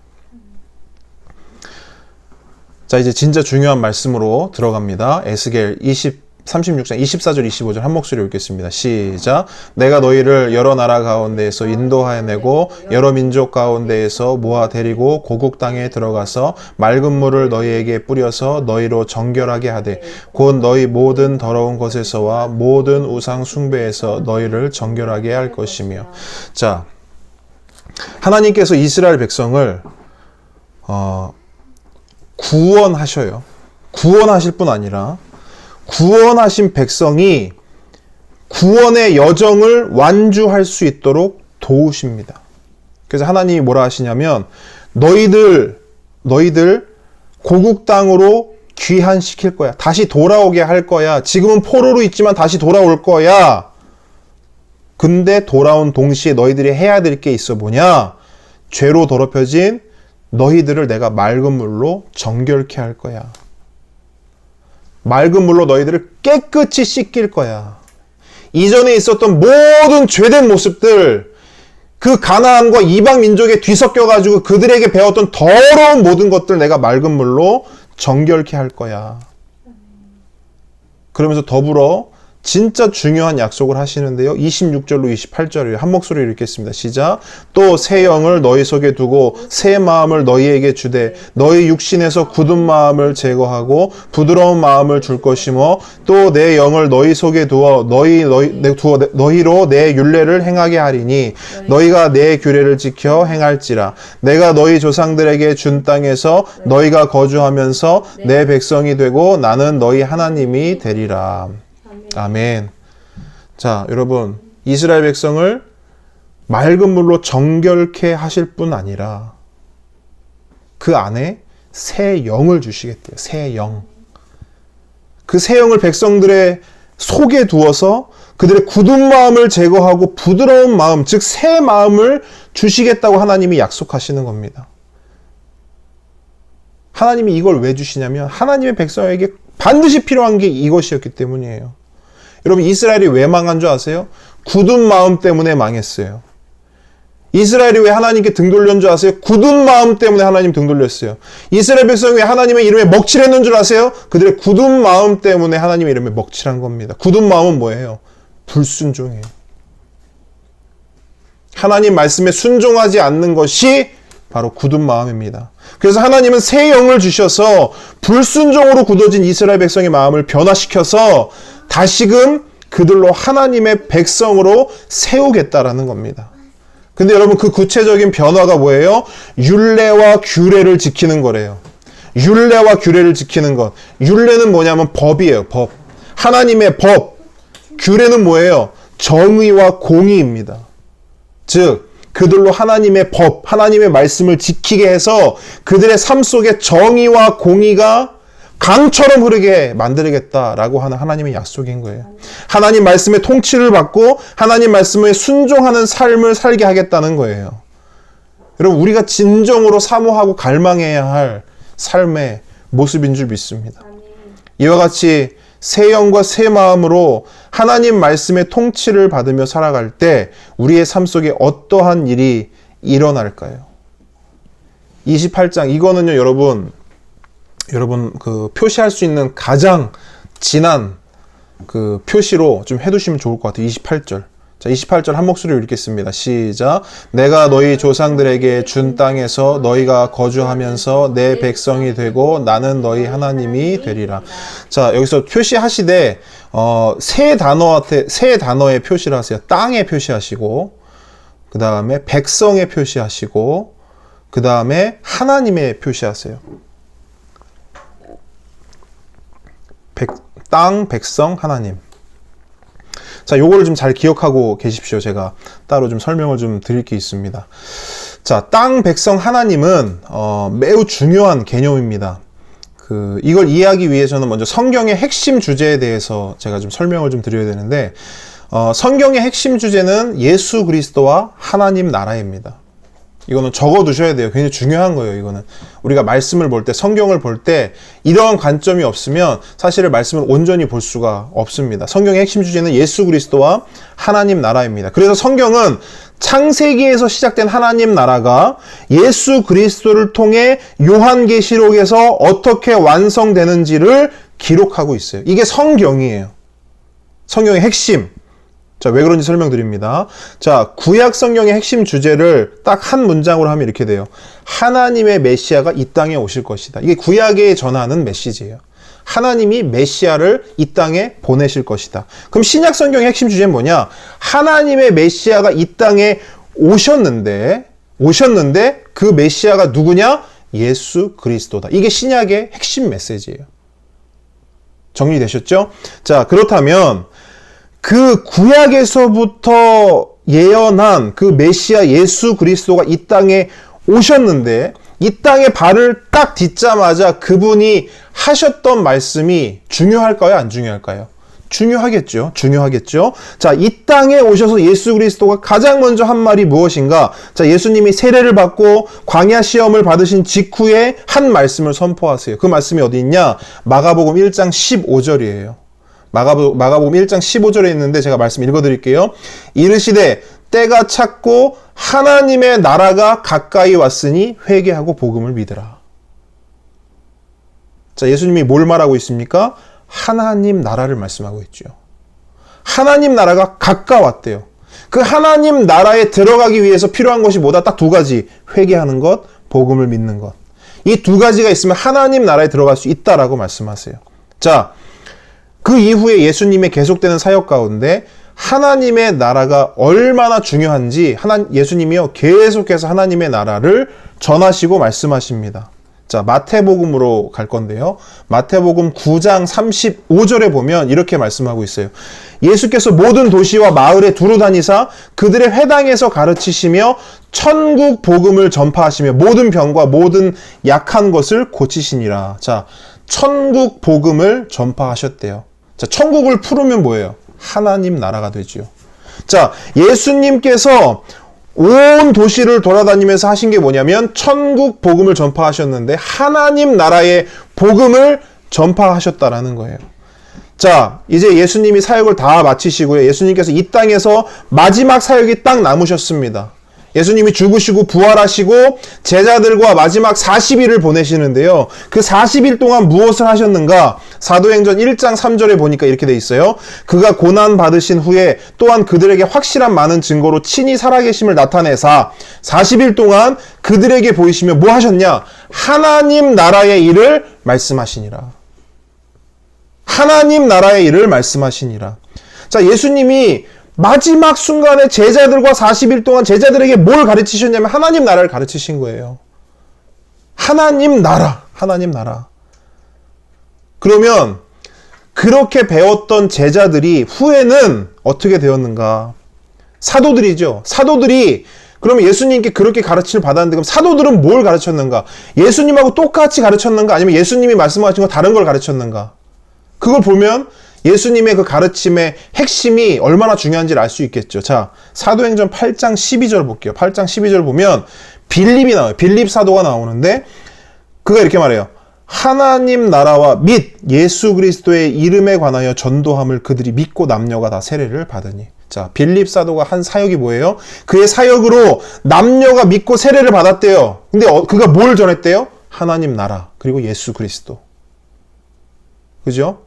자, 이제 진짜 중요한 말씀으로 들어갑니다. 에스겔 36장 24절 25절 한 목소리로 읽겠습니다. 시작. 내가 너희를 여러 나라 가운데에서 인도하여내고 여러 민족 가운데에서 모아 데리고 고국 땅에 들어가서 맑은 물을 너희에게 뿌려서 너희로 정결하게 하되 곧 너희 모든 더러운 것에서와 모든 우상 숭배에서 너희를 정결하게 할 것이며. 자, 하나님께서 이스라엘 백성을 구원하셔요. 구원하실 뿐 아니라 구원하신 백성이 구원의 여정을 완주할 수 있도록 도우십니다. 그래서 하나님이 뭐라 하시냐면 너희들 고국 땅으로 귀환시킬 거야. 다시 돌아오게 할 거야. 지금은 포로로 있지만 다시 돌아올 거야. 근데 돌아온 동시에 너희들이 해야 될 게 있어 뭐냐? 죄로 더럽혀진 너희들을 내가 맑은 물로 정결케 할 거야. 맑은 물로 너희들을 깨끗이 씻길 거야. 이전에 있었던 모든 죄된 모습들, 그 가나안과 이방 민족에 뒤섞여가지고 그들에게 배웠던 더러운 모든 것들 내가 맑은 물로 정결케 할 거야. 그러면서 더불어 진짜 중요한 약속을 하시는데요. 26절로 28절이에요. 한 목소리로 읽겠습니다. 시작. 또 새 영을 너희 속에 두고 새 마음을 너희에게 주되 너희 육신에서 굳은 마음을 제거하고 부드러운 마음을 줄 것이며 또 내 영을 너희 속에 두어 너희로 내 율례를 행하게 하리니 너희가 내 규례를 지켜 행할지라. 내가 너희 조상들에게 준 땅에서 너희가 거주하면서 내 백성이 되고 나는 너희 하나님이 되리라. 아멘. 자, 여러분, 이스라엘 백성을 맑은 물로 정결케 하실 뿐 아니라 그 안에 새 영을 주시겠대요. 새 영. 그 새 영을 백성들의 속에 두어서 그들의 굳은 마음을 제거하고 부드러운 마음, 즉 새 마음을 주시겠다고 하나님이 약속하시는 겁니다. 하나님이 이걸 왜 주시냐면 하나님의 백성에게 반드시 필요한 게 이것이었기 때문이에요. 여러분, 이스라엘이 왜 망한 줄 아세요? 굳은 마음 때문에 망했어요. 이스라엘이 왜 하나님께 등 돌렸는 줄 아세요? 굳은 마음 때문에 하나님 등 돌렸어요. 이스라엘 백성이 왜 하나님의 이름에 먹칠했는 줄 아세요? 그들의 굳은 마음 때문에 하나님의 이름에 먹칠한 겁니다. 굳은 마음은 뭐예요? 불순종이에요. 하나님 말씀에 순종하지 않는 것이 바로 굳은 마음입니다. 그래서 하나님은 새 영을 주셔서 불순종으로 굳어진 이스라엘 백성의 마음을 변화시켜서 다시금 그들로 하나님의 백성으로 세우겠다라는 겁니다. 근데 여러분, 그 구체적인 변화가 뭐예요? 율례와 규례를 지키는 거래요. 율례와 규례를 지키는 것. 율례는 뭐냐면 법이에요. 법. 하나님의 법. 규례는 뭐예요? 정의와 공의입니다. 즉 그들로 하나님의 법, 하나님의 말씀을 지키게 해서 그들의 삶 속에 정의와 공의가 강처럼 흐르게 만들겠다라고 하는 하나님의 약속인 거예요. 하나님 말씀의 통치를 받고 하나님 말씀에 순종하는 삶을 살게 하겠다는 거예요. 여러분, 우리가 진정으로 사모하고 갈망해야 할 삶의 모습인 줄 믿습니다. 이와 같이 새 영과 새 마음으로 하나님 말씀의 통치를 받으며 살아갈 때 우리의 삶 속에 어떠한 일이 일어날까요? 28장, 이거는요, 여러분 그 표시할 수 있는 가장 진한 그 표시로 좀 해두시면 좋을 것 같아요. 28절. 자, 28절 한 목소리로 읽겠습니다. 시작. 내가 너희 조상들에게 준 땅에서 너희가 거주하면서 내 백성이 되고 나는 너희 하나님이 되리라. 자, 여기서 표시하시되 세 단어에 표시를 하세요. 땅에 표시하시고, 그 다음에 백성에 표시하시고, 그 다음에 하나님에 표시하세요. 땅, 백성, 하나님. 자, 요거를 좀 잘 기억하고 계십시오. 제가 따로 좀 설명을 좀 드릴 게 있습니다. 자, 땅, 백성, 하나님은 매우 중요한 개념입니다. 이걸 이해하기 위해서는 먼저 성경의 핵심 주제에 대해서 제가 좀 설명을 좀 드려야 되는데, 성경의 핵심 주제는 예수 그리스도와 하나님 나라입니다. 이거는 적어두셔야 돼요. 굉장히 중요한 거예요. 이거는 우리가 말씀을 볼 때, 성경을 볼 때 이러한 관점이 없으면 사실은 말씀을 온전히 볼 수가 없습니다. 성경의 핵심 주제는 예수 그리스도와 하나님 나라입니다. 그래서 성경은 창세기에서 시작된 하나님 나라가 예수 그리스도를 통해 요한계시록에서 어떻게 완성되는지를 기록하고 있어요. 이게 성경이에요. 성경의 핵심. 자, 왜 그런지 설명드립니다. 자, 구약 성경의 핵심 주제를 딱 한 문장으로 하면 이렇게 돼요. 하나님의 메시아가 이 땅에 오실 것이다. 이게 구약에 전하는 메시지예요. 하나님이 메시아를 이 땅에 보내실 것이다. 그럼 신약 성경의 핵심 주제는 뭐냐? 하나님의 메시아가 이 땅에 오셨는데 그 메시아가 누구냐? 예수 그리스도다. 이게 신약의 핵심 메시지예요. 정리되셨죠? 자, 그렇다면 그 구약에서부터 예언한 그 메시아 예수 그리스도가 이 땅에 오셨는데 이 땅에 발을 딱 딛자마자 그분이 하셨던 말씀이 중요할까요? 안 중요할까요? 중요하겠죠. 자, 이 땅에 오셔서 예수 그리스도가 가장 먼저 한 말이 무엇인가? 자, 예수님이 세례를 받고 광야 시험을 받으신 직후에 한 말씀을 선포하세요. 그 말씀이 어디 있냐? 마가복음 1장 15절이에요. 마가복음 1장 15절에 있는데 제가 말씀 읽어드릴게요. 이르시되 때가 찼고 하나님의 나라가 가까이 왔으니 회개하고 복음을 믿으라. 자, 예수님이 뭘 말하고 있습니까? 하나님 나라를 말씀하고 있죠. 하나님 나라가 가까웠대요. 그 하나님 나라에 들어가기 위해서 필요한 것이 뭐다? 딱 두 가지. 회개하는 것, 복음을 믿는 것. 이 두 가지가 있으면 하나님 나라에 들어갈 수 있다라고 말씀하세요. 자, 그 이후에 예수님의 계속되는 사역 가운데 하나님의 나라가 얼마나 중요한지 예수님이요 계속해서 하나님의 나라를 전하시고 말씀하십니다. 자, 마태복음으로 갈 건데요. 마태복음 9장 35절에 보면 이렇게 말씀하고 있어요. 예수께서 모든 도시와 마을에 두루 다니사 그들의 회당에서 가르치시며 천국 복음을 전파하시며 모든 병과 모든 약한 것을 고치시니라. 자, 천국 복음을 전파하셨대요. 자, 천국을 풀으면 뭐예요? 하나님 나라가 되죠. 자, 예수님께서 온 도시를 돌아다니면서 하신 게 뭐냐면 천국 복음을 전파하셨는데 하나님 나라의 복음을 전파하셨다라는 거예요. 자, 이제 예수님이 사역을 다 마치시고요. 예수님께서 이 땅에서 마지막 사역이 딱 남으셨습니다. 예수님이 죽으시고 부활하시고 제자들과 마지막 40일을 보내시는데요. 그 40일 동안 무엇을 하셨는가? 사도행전 1장 3절에 보니까 이렇게 돼 있어요. 그가 고난 받으신 후에 또한 그들에게 확실한 많은 증거로 친히 살아계심을 나타내사 40일 동안 그들에게 보이시며 뭐 하셨냐? 하나님 나라의 일을 말씀하시니라. 하나님 나라의 일을 말씀하시니라. 자, 예수님이 마지막 순간에 제자들과 40일 동안 제자들에게 뭘 가르치셨냐면 하나님 나라를 가르치신 거예요. 하나님 나라. 그러면 그렇게 배웠던 제자들이 후에는 어떻게 되었는가? 사도들이죠. 사도들이 그러면 예수님께 그렇게 가르침을 받았는데 그럼 사도들은 뭘 가르쳤는가? 예수님하고 똑같이 가르쳤는가? 아니면 예수님이 말씀하신 거 다른 걸 가르쳤는가? 그걸 보면 예수님의 그 가르침의 핵심이 얼마나 중요한지를 알 수 있겠죠. 자, 사도행전 8장 12절 볼게요. 8장 12절 보면 빌립이 나와요. 빌립 사도가 나오는데 그가 이렇게 말해요. 하나님 나라와 및 예수 그리스도의 이름에 관하여 전도함을 그들이 믿고 남녀가 다 세례를 받으니. 자, 빌립 사도가 한 사역이 뭐예요? 그의 사역으로 남녀가 믿고 세례를 받았대요. 근데 그가 뭘 전했대요? 하나님 나라 그리고 예수 그리스도. 그죠?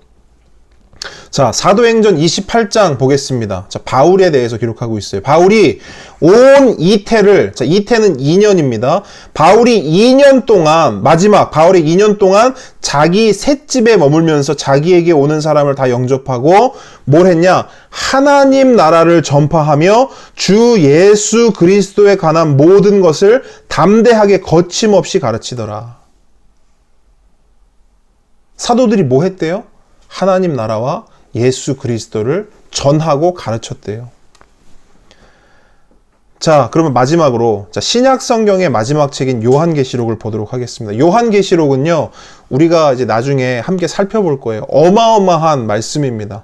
자, 사도행전 28장 보겠습니다. 자, 바울에 대해서 기록하고 있어요. 바울이 온 이태를, 자, 이태는 2년입니다. 바울이 2년 동안, 마지막 바울이 2년 동안 자기 셋집에 머물면서 자기에게 오는 사람을 다 영접하고 뭘 했냐? 하나님 나라를 전파하며 주 예수 그리스도에 관한 모든 것을 담대하게 거침없이 가르치더라. 사도들이 뭐 했대요? 하나님 나라와 예수 그리스도를 전하고 가르쳤대요. 자, 그러면 마지막으로 자, 신약 성경의 마지막 책인 요한계시록을 보도록 하겠습니다. 요한계시록은요, 우리가 이제 나중에 함께 살펴볼 거예요. 어마어마한 말씀입니다.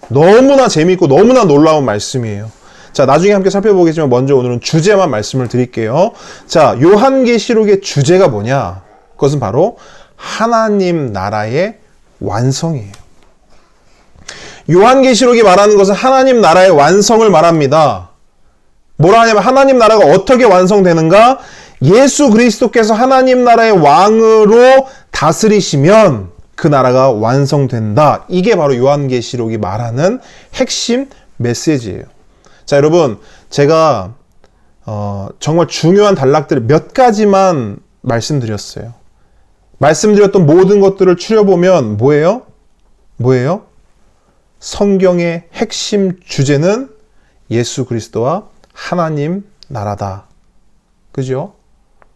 너무나 재미있고 너무나 놀라운 말씀이에요. 자, 나중에 함께 살펴보겠지만 먼저 오늘은 주제만 말씀을 드릴게요. 자, 요한계시록의 주제가 뭐냐? 그것은 바로 하나님 나라의 완성이에요. 요한계시록이 말하는 것은 하나님 나라의 완성을 말합니다. 뭐라 하냐면 하나님 나라가 어떻게 완성되는가? 예수 그리스도께서 하나님 나라의 왕으로 다스리시면 그 나라가 완성된다. 이게 바로 요한계시록이 말하는 핵심 메시지예요. 자, 여러분, 제가 정말 중요한 단락들을 몇 가지만 말씀드렸어요. 말씀드렸던 모든 것들을 추려보면 뭐예요? 뭐예요? 성경의 핵심 주제는 예수 그리스도와 하나님 나라다. 그죠?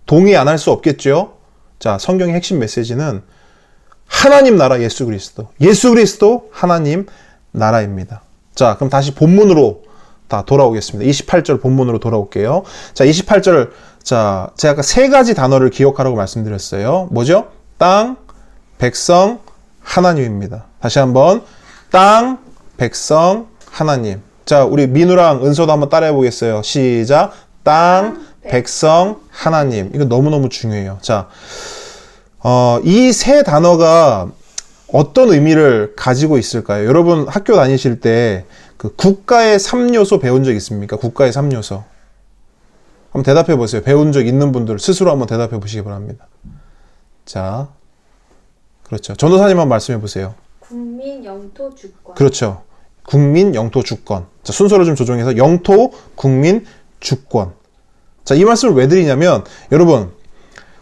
동의 안 할 수 없겠죠? 자, 성경의 핵심 메시지는 하나님 나라 예수 그리스도. 예수 그리스도 하나님 나라입니다. 자, 그럼 다시 본문으로 다 돌아오겠습니다. 28절 본문으로 돌아올게요. 자, 28절. 자, 제가 아까 세 가지 단어를 기억하라고 말씀드렸어요. 뭐죠? 땅, 백성, 하나님입니다. 다시 한번. 땅, 백성, 하나님. 자, 우리 민우랑 은서도 한번 따라해 보겠어요. 시작. 땅, 백성, 하나님. 이거 너무너무 중요해요. 자, 이 세 단어가 어떤 의미를 가지고 있을까요? 여러분 학교 다니실 때 그 국가의 3요소 배운 적 있습니까? 국가의 3요소. 한번 대답해 보세요. 배운 적 있는 분들 스스로 한번 대답해 보시기 바랍니다. 자, 그렇죠. 전도사님 한번 말씀해 보세요. 국민, 영토, 주권. 그렇죠. 국민, 영토, 주권. 자, 순서를 좀 조정해서 영토, 국민, 주권. 자, 이 말씀을 왜 드리냐면 여러분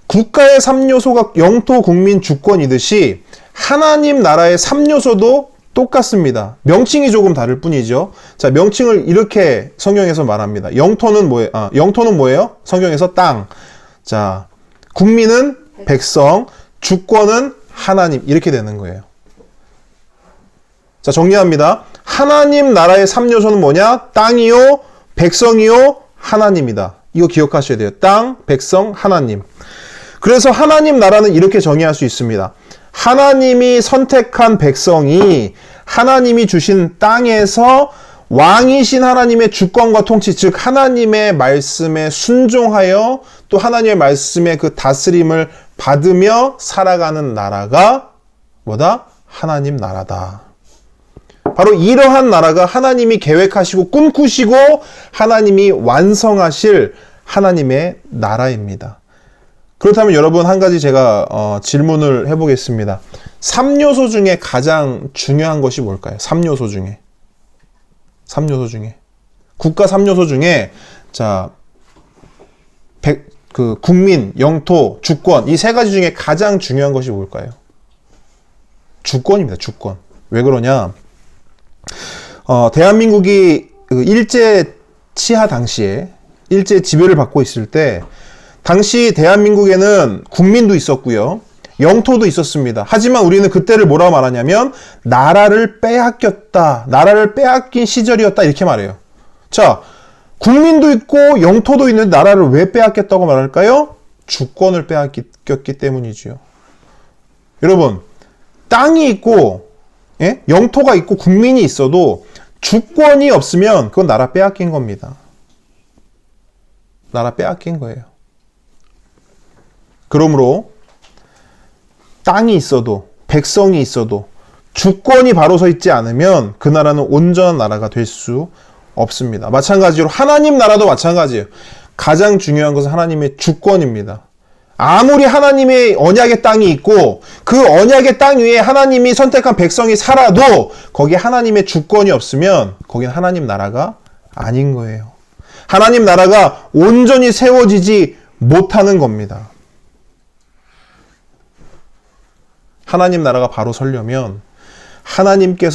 국가의 3요소가 영토, 국민, 주권이듯이 하나님 나라의 3요소도 똑같습니다. 명칭이 조금 다를 뿐이죠. 자, 명칭을 이렇게 성경에서 말합니다. 영토는 뭐예요? 영토는 뭐예요? 성경에서 땅. 자, 국민은 백성, 주권은 하나님. 이렇게 되는 거예요. 자, 정리합니다. 하나님 나라의 3요소는 뭐냐? 땅이요, 백성이요, 하나님이다. 이거 기억하셔야 돼요. 땅, 백성, 하나님. 그래서 하나님 나라는 이렇게 정의할 수 있습니다. 하나님이 선택한 백성이 하나님이 주신 땅에서 왕이신 하나님의 주권과 통치, 즉 하나님의 말씀에 순종하여 또 하나님의 말씀의 그 다스림을 받으며 살아가는 나라가 뭐다? 하나님 나라다. 바로 이러한 나라가 하나님이 계획하시고 꿈꾸시고 하나님이 완성하실 하나님의 나라입니다. 그렇다면 여러분 한 가지 제가 질문을 해보겠습니다. 3요소 중에 가장 중요한 것이 뭘까요? 3요소 중에. 3요소 중에. 국가 3요소 중에 자, 국민, 영토, 주권 이 세 가지 중에 가장 중요한 것이 뭘까요? 주권입니다. 주권. 왜 그러냐? 대한민국이 일제 치하 당시에 일제 지배를 받고 있을 때 당시 대한민국에는 국민도 있었고요. 영토도 있었습니다. 하지만 우리는 그때를 뭐라고 말하냐면 나라를 빼앗겼다. 나라를 빼앗긴 시절이었다. 이렇게 말해요. 자, 국민도 있고 영토도 있는데 나라를 왜 빼앗겼다고 말할까요? 주권을 빼앗겼기 때문이지요. 여러분, 땅이 있고 예? 영토가 있고 국민이 있어도 주권이 없으면 그건 나라 빼앗긴 겁니다. 나라 빼앗긴 거예요. 그러므로 땅이 있어도 백성이 있어도 주권이 바로 서 있지 않으면 그 나라는 온전한 나라가 될 수 없습니다. 마찬가지로 하나님 나라도 마찬가지예요. 가장 중요한 것은 하나님의 주권입니다. 아무리 하나님의 언약의 땅이 있고 그 언약의 땅 위에 하나님이 선택한 백성이 살아도 거기에 하나님의 주권이 없으면 거기는 하나님 나라가 아닌 거예요. 하나님 나라가 온전히 세워지지 못하는 겁니다. 하나님 나라가 바로 서려면 하나님께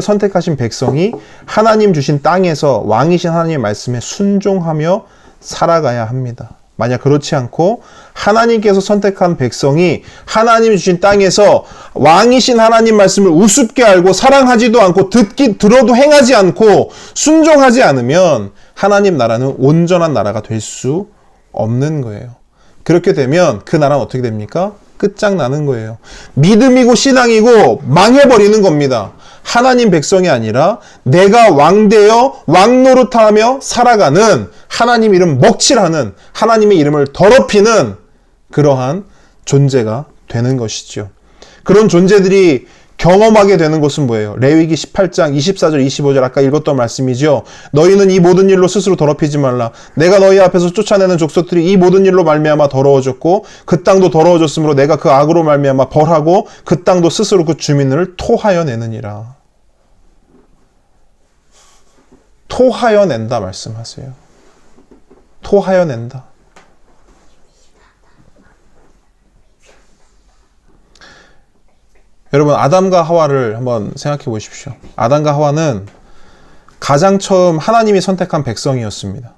선택하신 백성이 하나님 주신 땅에서 왕이신 하나님의 말씀에 순종하며 살아가야 합니다. 만약 그렇지 않고 하나님께서 선택한 백성이 하나님 주신 땅에서 왕이신 하나님 말씀을 우습게 알고 사랑하지도 않고 들어도 행하지 않고 순종하지 않으면 하나님 나라는 온전한 나라가 될 수 없는 거예요. 그렇게 되면 그 나라는 어떻게 됩니까? 끝장나는 거예요. 믿음이고 신앙이고 망해버리는 겁니다. 하나님 백성이 아니라 내가 왕되어 왕노릇하며 살아가는 하나님 이름 먹칠하는 하나님의 이름을 더럽히는 그러한 존재가 되는 것이죠. 그런 존재들이 경험하게 되는 것은 뭐예요? 레위기 18장 24절 25절 아까 읽었던 말씀이죠. 너희는 이 모든 일로 스스로 더럽히지 말라. 내가 너희 앞에서 쫓아내는 족속들이 이 모든 일로 말미암아 더러워졌고 그 땅도 더러워졌으므로 내가 그 악으로 말미암아 벌하고 그 땅도 스스로 그 주민을 토하여 내느니라. 토하여 낸다 말씀하세요. 토하여 낸다. 여러분, 아담과 하와를 한번 생각해 보십시오. 아담과 하와는 가장 처음 하나님이 선택한 백성이었습니다.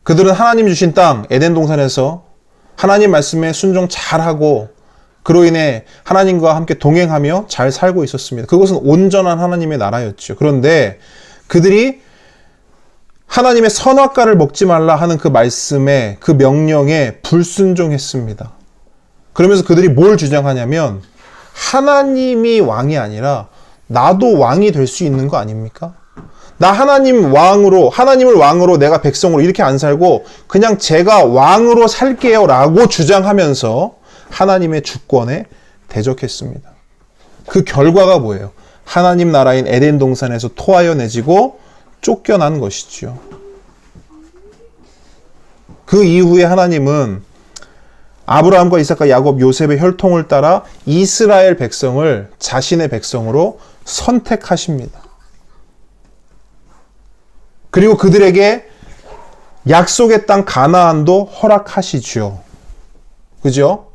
그들은 하나님 주신 땅 에덴 동산에서 하나님 말씀에 순종 잘하고 그로 인해 하나님과 함께 동행하며 잘 살고 있었습니다. 그것은 온전한 하나님의 나라였죠. 그런데 그들이 하나님의 선악과를 먹지 말라 하는 그 말씀에 그 명령에 불순종했습니다. 그러면서 그들이 뭘 주장하냐면 하나님이 왕이 아니라 나도 왕이 될 수 있는 거 아닙니까? 나 하나님을 왕으로 내가 백성으로 이렇게 안 살고 그냥 제가 왕으로 살게요 라고 주장하면서 하나님의 주권에 대적했습니다. 그 결과가 뭐예요? 하나님 나라인 에덴 동산에서 토하여 내지고 쫓겨난 것이죠. 그 이후에 하나님은 아브라함과 이삭과 야곱, 요셉의 혈통을 따라 이스라엘 백성을 자신의 백성으로 선택하십니다. 그리고 그들에게 약속의 땅 가나안도 허락하시죠. 그죠?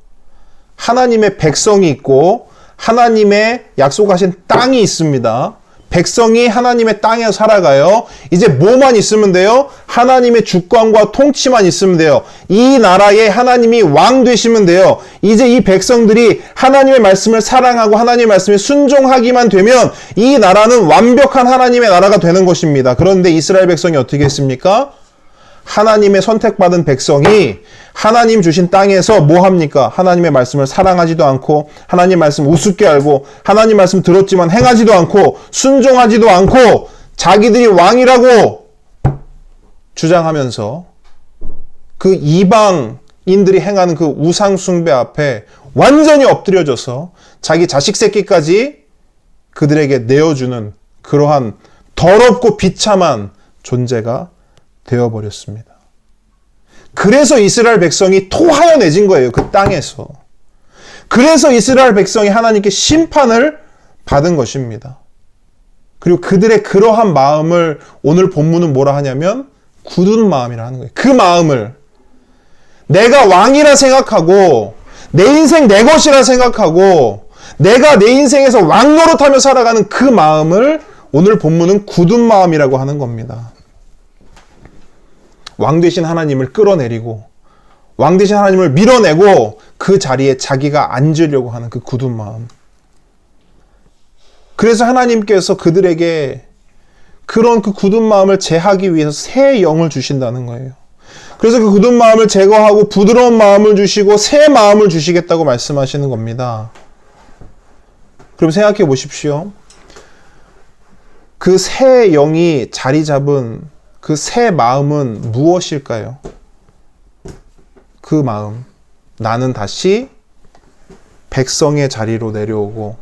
하나님의 백성이 있고 하나님의 약속하신 땅이 있습니다. 백성이 하나님의 땅에 살아가요. 이제 뭐만 있으면 돼요? 하나님의 주권과 통치만 있으면 돼요. 이 나라에 하나님이 왕 되시면 돼요. 이제 이 백성들이 하나님의 말씀을 사랑하고 하나님의 말씀에 순종하기만 되면 이 나라는 완벽한 하나님의 나라가 되는 것입니다. 그런데 이스라엘 백성이 어떻게 했습니까? 하나님의 선택받은 백성이 하나님 주신 땅에서 뭐 합니까? 하나님의 말씀을 사랑하지도 않고 하나님 말씀 우습게 알고 하나님 말씀 들었지만 행하지도 않고 순종하지도 않고 자기들이 왕이라고 주장하면서 그 이방인들이 행하는 그 우상 숭배 앞에 완전히 엎드려져서 자기 자식 새끼까지 그들에게 내어주는 그러한 더럽고 비참한 존재가 되어버렸습니다. 그래서 이스라엘 백성이 토하여 내진 거예요. 그 땅에서. 그래서 이스라엘 백성이 하나님께 심판을 받은 것입니다. 그리고 그들의 그러한 마음을 오늘 본문은 뭐라 하냐면 굳은 마음이라 하는 거예요. 그 마음을 내가 왕이라 생각하고 내 인생 내 것이라 생각하고 내가 내 인생에서 왕 노릇하며 살아가는 그 마음을 오늘 본문은 굳은 마음이라고 하는 겁니다. 왕 되신 하나님을 끌어내리고 왕 되신 하나님을 밀어내고 그 자리에 자기가 앉으려고 하는 그 굳은 마음. 그래서 하나님께서 그들에게 그런 그 굳은 마음을 제하기 위해서 새 영을 주신다는 거예요. 그래서 그 굳은 마음을 제거하고 부드러운 마음을 주시고 새 마음을 주시겠다고 말씀하시는 겁니다. 그럼 생각해 보십시오. 그 새 영이 자리 잡은 그 새 마음은 무엇일까요? 그 마음. 나는 다시 백성의 자리로 내려오고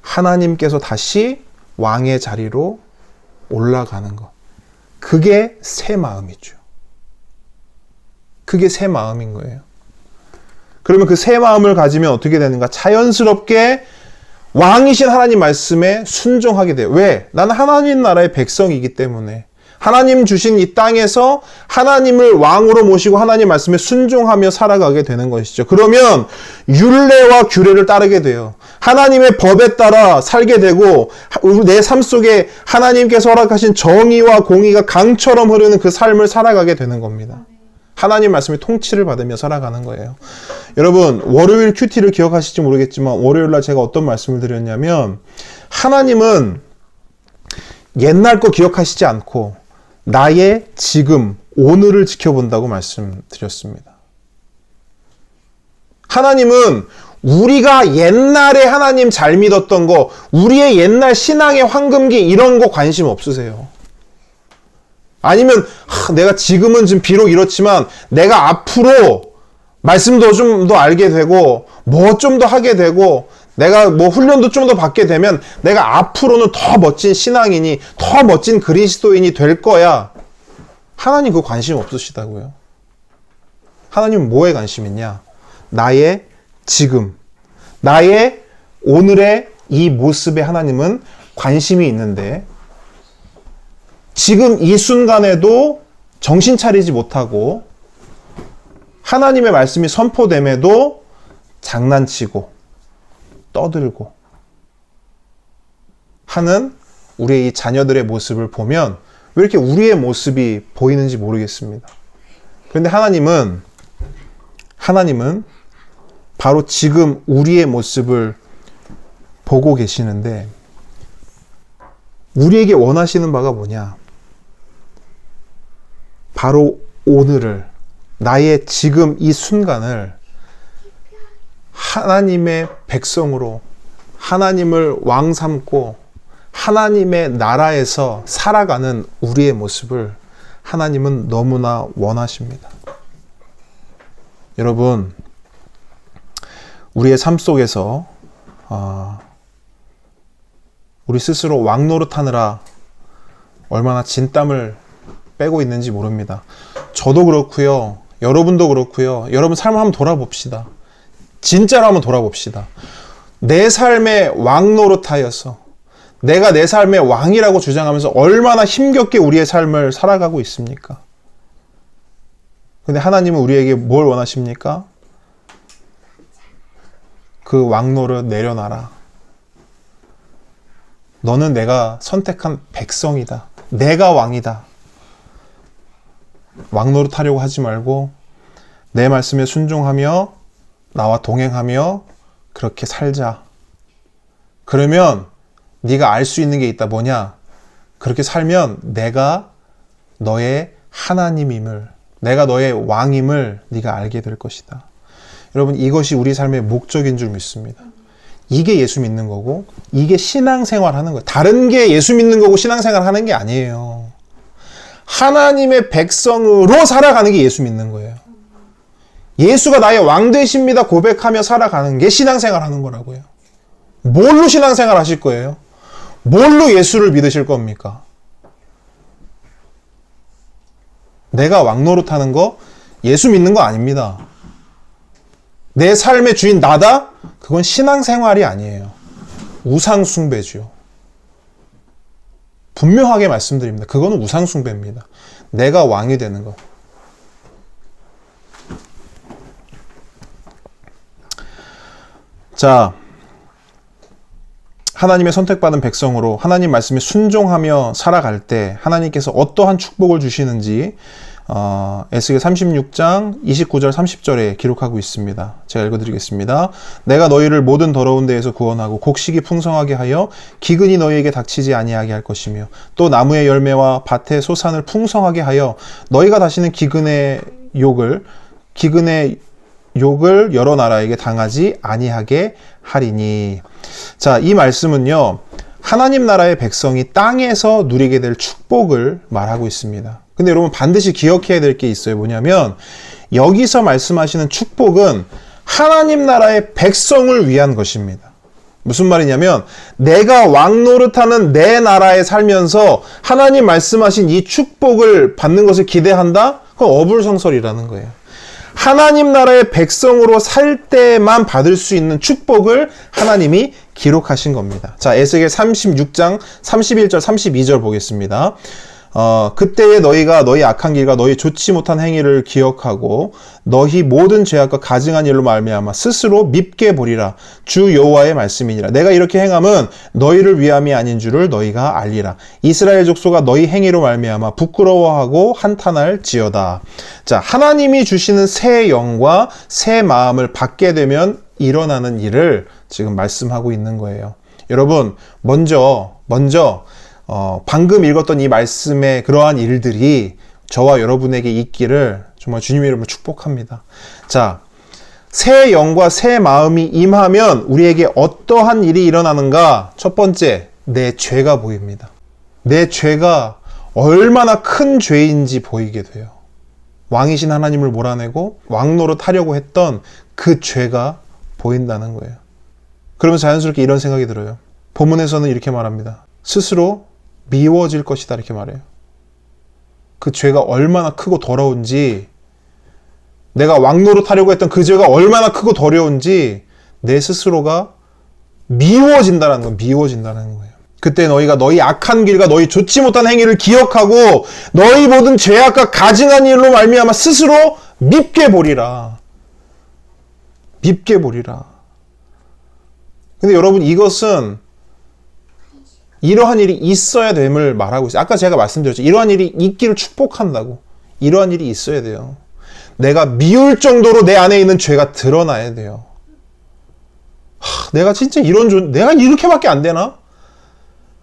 하나님께서 다시 왕의 자리로 올라가는 것. 그게 새 마음이죠. 그게 새 마음인 거예요. 그러면 그 새 마음을 가지면 어떻게 되는가? 자연스럽게 왕이신 하나님 말씀에 순종하게 돼요. 왜? 나는 하나님 나라의 백성이기 때문에. 하나님 주신 이 땅에서 하나님을 왕으로 모시고 하나님 말씀에 순종하며 살아가게 되는 것이죠. 그러면 율례와 규례를 따르게 돼요. 하나님의 법에 따라 살게 되고 내 삶 속에 하나님께서 허락하신 정의와 공의가 강처럼 흐르는 그 삶을 살아가게 되는 겁니다. 하나님 말씀의 통치를 받으며 살아가는 거예요. 여러분, 월요일 큐티를 기억하실지 모르겠지만 월요일날 제가 어떤 말씀을 드렸냐면 하나님은 옛날 거 기억하시지 않고 나의 지금, 오늘을 지켜본다고 말씀드렸습니다. 하나님은 우리가 옛날에 하나님 잘 믿었던 거, 우리의 옛날 신앙의 황금기 이런 거 관심 없으세요. 아니면 내가 지금은 좀 비록 이렇지만 내가 앞으로 말씀도 좀 더 알게 되고 뭐 좀 더 하게 되고 내가 뭐 훈련도 좀 더 받게 되면 내가 앞으로는 더 멋진 신앙인이 더 멋진 그리스도인이 될 거야. 하나님 그거 관심 없으시다고요. 하나님은 뭐에 관심 있냐? 나의 지금, 나의 오늘의 이 모습에 하나님은 관심이 있는데 지금 이 순간에도 정신 차리지 못하고 하나님의 말씀이 선포됨에도 장난치고 떠들고 하는 우리의 이 자녀들의 모습을 보면 왜 이렇게 우리의 모습이 보이는지 모르겠습니다. 그런데 하나님은 바로 지금 우리의 모습을 보고 계시는데 우리에게 원하시는 바가 뭐냐? 바로 오늘을, 나의 지금 이 순간을 하나님의 백성으로 하나님을 왕 삼고 하나님의 나라에서 살아가는 우리의 모습을 하나님은 너무나 원하십니다. 여러분, 우리의 삶 속에서 우리 스스로 왕 노릇하느라 얼마나 진땀을 빼고 있는지 모릅니다. 저도 그렇고요. 여러분도 그렇고요. 여러분 삶을 한번 돌아봅시다. 진짜로 한번 돌아봅시다. 내 삶의 왕 노릇하여서 내가 내 삶의 왕이라고 주장하면서 얼마나 힘겹게 우리의 삶을 살아가고 있습니까? 근데 하나님은 우리에게 뭘 원하십니까? 그 왕 노릇 내려놔라. 너는 내가 선택한 백성이다. 내가 왕이다. 왕 노릇하려고 하지 말고 내 말씀에 순종하며 나와 동행하며 그렇게 살자. 그러면 네가 알 수 있는 게 있다. 뭐냐? 그렇게 살면 내가 너의 하나님임을, 내가 너의 왕임을 네가 알게 될 것이다. 여러분, 이것이 우리 삶의 목적인 줄 믿습니다. 이게 예수 믿는 거고 이게 신앙생활 하는 거예요. 다른 게 예수 믿는 거고 신앙생활 하는 게 아니에요. 하나님의 백성으로 살아가는 게 예수 믿는 거예요. 예수가 나의 왕 되십니다 고백하며 살아가는 게 신앙생활 하는 거라고요. 뭘로 신앙생활 하실 거예요? 뭘로 예수를 믿으실 겁니까? 내가 왕 노릇하는 거 예수 믿는 거 아닙니다. 내 삶의 주인 나다? 그건 신앙생활이 아니에요. 우상숭배죠. 분명하게 말씀드립니다. 그거는 우상숭배입니다. 내가 왕이 되는 것. 자, 하나님의 선택받은 백성으로 하나님 말씀에 순종하며 살아갈 때 하나님께서 어떠한 축복을 주시는지 에스겔 36장 29절 30절에 기록하고 있습니다. 제가 읽어드리겠습니다. 내가 너희를 모든 더러운 데에서 구원하고 곡식이 풍성하게 하여 기근이 너희에게 닥치지 아니하게 할 것이며 또 나무의 열매와 밭의 소산을 풍성하게 하여 너희가 다시는 기근의 욕을 여러 나라에게 당하지 아니하게 하리니. 자, 이 말씀은요, 하나님 나라의 백성이 땅에서 누리게 될 축복을 말하고 있습니다. 근데 여러분 반드시 기억해야 될 게 있어요. 뭐냐면 여기서 말씀하시는 축복은 하나님 나라의 백성을 위한 것입니다. 무슨 말이냐면 내가 왕노릇하는 내 나라에 살면서 하나님 말씀하신 이 축복을 받는 것을 기대한다? 그건 어불성설이라는 거예요. 하나님 나라의 백성으로 살 때만 받을 수 있는 축복을 하나님이 기록하신 겁니다. 자, 에스겔 36장 31절 32절 보겠습니다. 그때에 너희가 너희 악한 길과 너희 좋지 못한 행위를 기억하고 너희 모든 죄악과 가증한 일로 말미암아 스스로 밉게 보리라. 주 여호와의 말씀이니라. 내가 이렇게 행함은 너희를 위함이 아닌 줄을 너희가 알리라. 이스라엘 족속아 너희 행위로 말미암아 부끄러워하고 한탄할지어다. 자, 하나님이 주시는 새 영과 새 마음을 받게 되면 일어나는 일을 지금 말씀하고 있는 거예요. 여러분, 먼저 방금 읽었던 이 말씀의 그러한 일들이 저와 여러분에게 있기를 정말 주님의 이름으로 축복합니다. 자, 새 영과 새 마음이 임하면 우리에게 어떠한 일이 일어나는가? 첫 번째, 내 죄가 보입니다. 내 죄가 얼마나 큰 죄인지 보이게 돼요. 왕이신 하나님을 몰아내고 왕노릇 하려고 했던 그 죄가 보인다는 거예요. 그러면서 자연스럽게 이런 생각이 들어요. 본문에서는 이렇게 말합니다. 스스로 미워질 것이다 이렇게 말해요. 그 죄가 얼마나 크고 더러운지, 내가 왕노릇 하려고 했던 그 죄가 얼마나 크고 더러운지 내 스스로가 미워진다는 거예요. 미워진다는 거예요. 그때 너희가 너희 악한 길과 너희 좋지 못한 행위를 기억하고 너희 모든 죄악과 가증한 일로 말미암아 스스로 밉게 보리라. 밉게 보리라. 근데 여러분, 이것은 이러한 일이 있어야 됨을 말하고 있어요. 아까 제가 말씀드렸죠. 이러한 일이 있기를 축복한다고. 이러한 일이 있어야 돼요. 내가 미울 정도로 내 안에 있는 죄가 드러나야 돼요. 내가 진짜 내가 이렇게밖에 안 되나?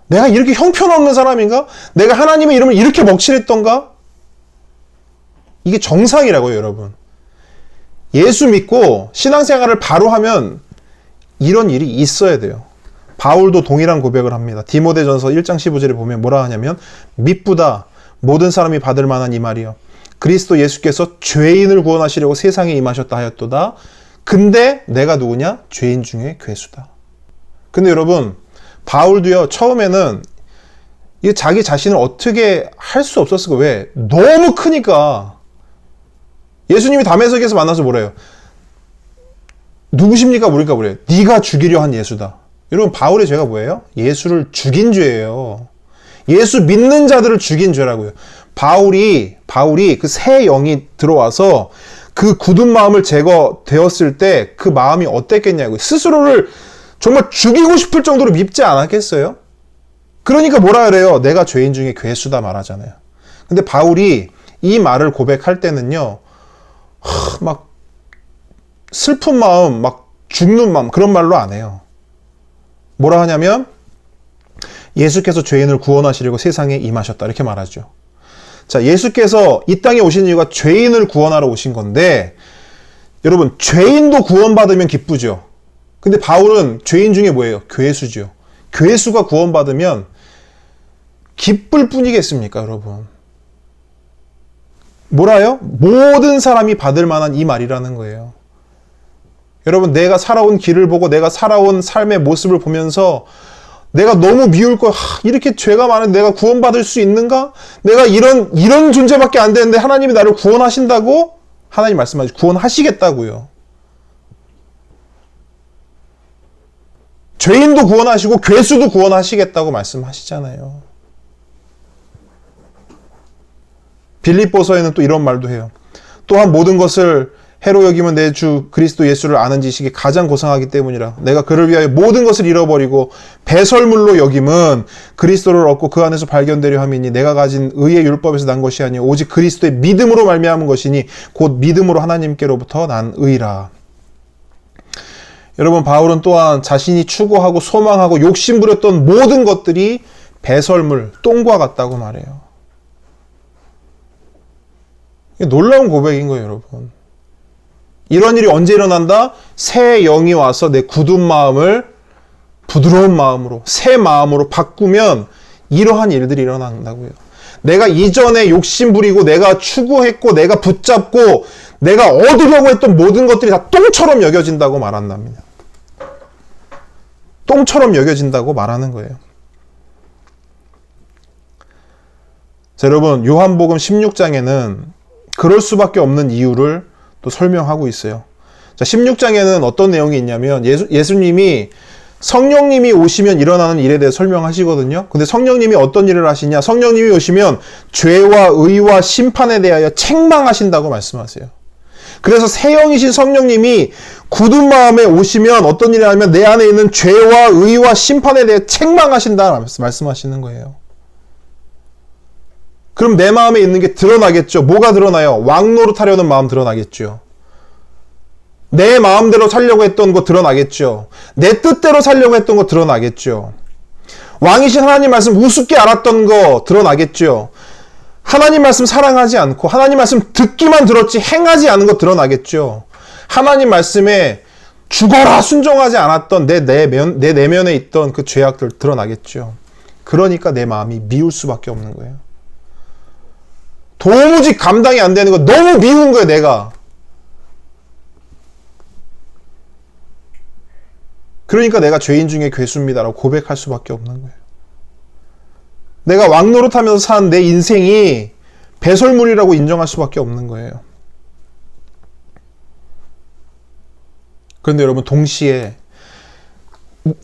내가 이렇게 형편없는 사람인가? 내가 하나님의 이름을 이렇게 먹칠했던가? 이게 정상이라고요, 여러분. 예수 믿고 신앙생활을 바로 하면 이런 일이 있어야 돼요. 바울도 동일한 고백을 합니다. 디모데전서 1장 15절에 보면 뭐라 하냐면 미쁘다 모든 사람이 받을 만한 이 말이요 그리스도 예수께서 죄인을 구원하시려고 세상에 임하셨다 하였도다. 근데 내가 누구냐? 죄인 중에 괴수다. 근데 여러분, 바울도요, 처음에는 이 자기 자신을 어떻게 할 수 없었을 거예요. 왜? 너무 크니까. 예수님이 담에색에서 만나서 뭐래요? 누구십니까? 물으니까 뭐래요? 네가 죽이려 한 예수다. 여러분, 바울의 죄가 뭐예요? 예수를 죽인 죄예요. 예수 믿는 자들을 죽인 죄라고요. 바울이 그 새 영이 들어와서 그 굳은 마음을 제거되었을 때 그 마음이 어땠겠냐고요. 스스로를 정말 죽이고 싶을 정도로 밉지 않았겠어요? 그러니까 뭐라 그래요? 내가 죄인 중에 괴수다 말하잖아요. 근데 바울이 이 말을 고백할 때는요, 막 슬픈 마음, 막 죽는 마음, 그런 말로 안 해요. 뭐라 하냐면 예수께서 죄인을 구원하시려고 세상에 임하셨다 이렇게 말하죠. 자, 예수께서 이 땅에 오신 이유가 죄인을 구원하러 오신 건데, 여러분, 죄인도 구원받으면 기쁘죠. 근데 바울은 죄인 중에 뭐예요? 괴수죠. 괴수가 구원받으면 기쁠 뿐이겠습니까, 여러분? 뭐라요? 모든 사람이 받을 만한 이 말이라는 거예요. 여러분, 내가 살아온 길을 보고 내가 살아온 삶의 모습을 보면서 내가 너무 미울 거, 이렇게 죄가 많은데 내가 구원받을 수 있는가? 내가 이런 존재밖에 안 되는데 하나님이 나를 구원하신다고? 하나님 말씀하시죠. 구원하시겠다고요. 죄인도 구원하시고 괴수도 구원하시겠다고 말씀하시잖아요. 빌립보서에는 또 이런 말도 해요. 또한 모든 것을 해로 여기면 내 주 그리스도 예수를 아는 지식이 가장 고상하기 때문이라. 내가 그를 위하여 모든 것을 잃어버리고 배설물로 여김은 그리스도를 얻고 그 안에서 발견되려 함이니 내가 가진 의의 율법에서 난 것이 아니요 오직 그리스도의 믿음으로 말미암은 것이니 곧 믿음으로 하나님께로부터 난 의라. 여러분, 바울은 또한 자신이 추구하고 소망하고 욕심부렸던 모든 것들이 배설물, 똥과 같다고 말해요. 이게 놀라운 고백인 거예요, 여러분. 이런 일이 언제 일어난다? 새 영이 와서 내 굳은 마음을 부드러운 마음으로, 새 마음으로 바꾸면 이러한 일들이 일어난다고요. 내가 이전에 욕심 부리고 내가 추구했고 내가 붙잡고 내가 얻으려고 했던 모든 것들이 다 똥처럼 여겨진다고 말한답니다. 똥처럼 여겨진다고 말하는 거예요. 자, 여러분, 요한복음 16장에는 그럴 수밖에 없는 이유를 또 설명하고 있어요. 자, 16장에는 어떤 내용이 있냐면 예수님이 성령님이 오시면 일어나는 일에 대해 설명하시거든요. 근데 성령님이 어떤 일을 하시냐? 성령님이 오시면 죄와 의와 심판에 대하여 책망하신다고 말씀하세요. 그래서 새 영이신 성령님이 굳은 마음에 오시면 어떤 일을 하면 내 안에 있는 죄와 의와 심판에 대해 책망하신다 말씀하시는 거예요. 그럼 내 마음에 있는 게 드러나겠죠. 뭐가 드러나요? 왕노릇하려는 마음 드러나겠죠. 내 마음대로 살려고 했던 거 드러나겠죠. 내 뜻대로 살려고 했던 거 드러나겠죠. 왕이신 하나님 말씀 우습게 알았던 거 드러나겠죠. 하나님 말씀 사랑하지 않고 하나님 말씀 듣기만 들었지 행하지 않은 거 드러나겠죠. 하나님 말씀에 죽어라 순종하지 않았던 내 내면에 있던 그 죄악들 드러나겠죠. 그러니까 내 마음이 미울 수밖에 없는 거예요. 도무지 감당이 안 되는 거 너무 미운 거예요, 내가. 그러니까 내가 죄인 중에 괴수입니다라고 고백할 수밖에 없는 거예요. 내가 왕노릇하면서 산 내 인생이 배설물이라고 인정할 수밖에 없는 거예요. 그런데 여러분, 동시에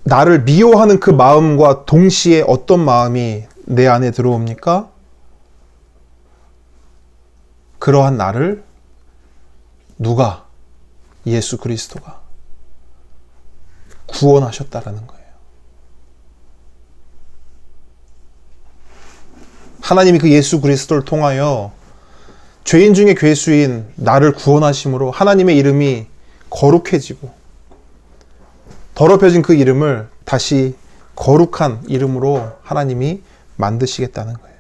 나를 미워하는 그 마음과 동시에 어떤 마음이 내 안에 들어옵니까? 그러한 나를 누가? 예수 그리스도가 구원하셨다라는 거예요. 하나님이 그 예수 그리스도를 통하여 죄인 중에 괴수인 나를 구원하심으로 하나님의 이름이 거룩해지고 더럽혀진 그 이름을 다시 거룩한 이름으로 하나님이 만드시겠다는 거예요.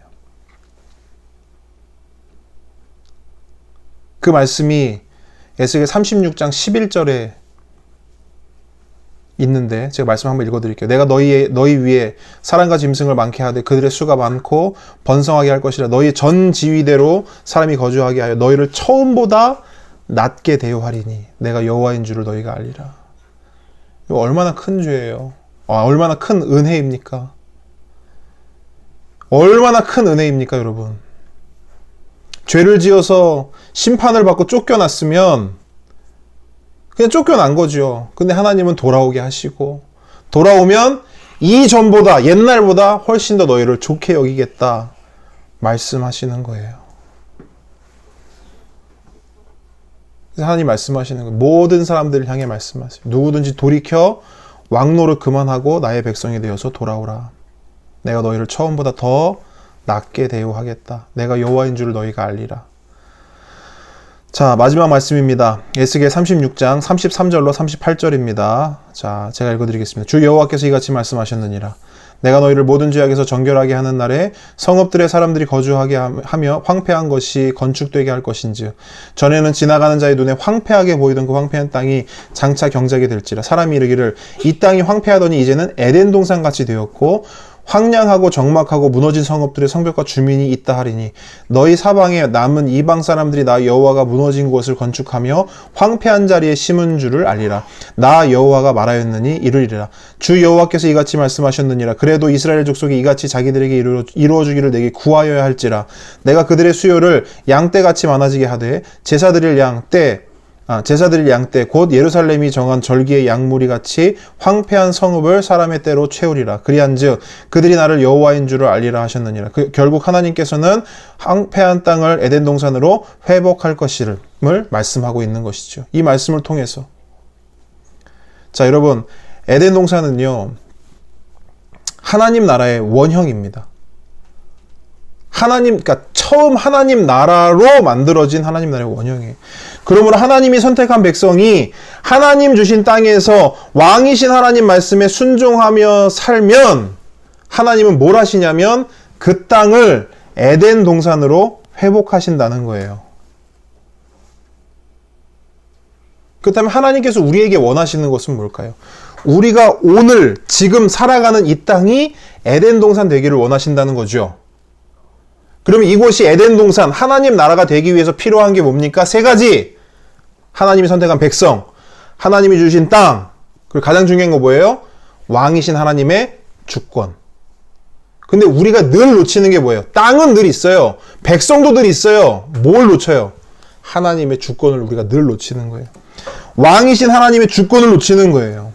그 말씀이 에스겔 36장 11절에 있는데 제가 말씀 한번 읽어드릴게요. 내가 너희 위에 사람과 짐승을 많게 하되 그들의 수가 많고 번성하게 할 것이라. 너희 전 지위대로 사람이 거주하게 하여 너희를 처음보다 낮게 대우하리니 내가 여호와인 줄을 너희가 알리라. 이거 얼마나 큰 죄예요. 얼마나 큰 은혜입니까? 얼마나 큰 은혜입니까, 여러분? 죄를 지어서 심판을 받고 쫓겨났으면 그냥 쫓겨난 거죠. 근데 하나님은 돌아오게 하시고 돌아오면 이전보다 옛날보다 훨씬 더 너희를 좋게 여기겠다 말씀하시는 거예요. 그래서 하나님 말씀하시는 거예요. 모든 사람들을 향해 말씀하세요. 누구든지 돌이켜 왕노를 그만하고 나의 백성이 되어서 돌아오라. 내가 너희를 처음보다 더 낮게 대우하겠다. 내가 여호와인 줄을 너희가 알리라. 자, 마지막 말씀입니다. 에스겔 36장 33절로 38절입니다. 자, 제가 읽어드리겠습니다. 주 여호와께서 이같이 말씀하셨느니라. 내가 너희를 모든 죄악에서 정결하게 하는 날에 성읍들의 사람들이 거주하게 하며 황폐한 것이 건축되게 할 것인즉 전에는 지나가는 자의 눈에 황폐하게 보이던 그 황폐한 땅이 장차 경작이 될지라. 사람이 이르기를 이 땅이 황폐하더니 이제는 에덴 동산같이 되었고 황량하고 적막하고 무너진 성읍들의 성벽과 주민이 있다 하리니 너희 사방에 남은 이방 사람들이 나 여호와가 무너진 곳을 건축하며 황폐한 자리에 심은 줄을 알리라. 나 여호와가 말하였느니 이르리라. 주 여호와께서 이같이 말씀하셨느니라. 그래도 이스라엘 족속이 이같이 자기들에게 이루어주기를 내게 구하여야 할지라. 내가 그들의 수요를 양떼같이 많아지게 하되 제사 드릴 제사드릴 양떼 곧 예루살렘이 정한 절기의 양무리 같이 황폐한 성읍을 사람의 때로 채우리라. 그리한즉 그들이 나를 여호와인 줄을 알리라 하셨느니라. 결국 하나님께서는 황폐한 땅을 에덴 동산으로 회복할 것임을 말씀하고 있는 것이죠. 이 말씀을 통해서 자, 여러분, 에덴 동산은요 하나님 나라의 원형입니다. 그러니까 처음 하나님 나라로 만들어진 하나님 나라의 원형이에요. 그러므로 하나님이 선택한 백성이 하나님 주신 땅에서 왕이신 하나님 말씀에 순종하며 살면 하나님은 뭘 하시냐면 그 땅을 에덴 동산으로 회복하신다는 거예요. 그렇다면 하나님께서 우리에게 원하시는 것은 뭘까요? 우리가 오늘 지금 살아가는 이 땅이 에덴 동산 되기를 원하신다는 거죠. 그러면 이곳이 에덴 동산, 하나님 나라가 되기 위해서 필요한 게 뭡니까? 세 가지. 하나님이 선택한 백성, 하나님이 주신 땅, 그리고 가장 중요한 거 뭐예요? 왕이신 하나님의 주권. 근데 우리가 늘 놓치는 게 뭐예요? 땅은 늘 있어요. 백성도 늘 있어요. 뭘 놓쳐요? 하나님의 주권을 우리가 늘 놓치는 거예요. 왕이신 하나님의 주권을 놓치는 거예요.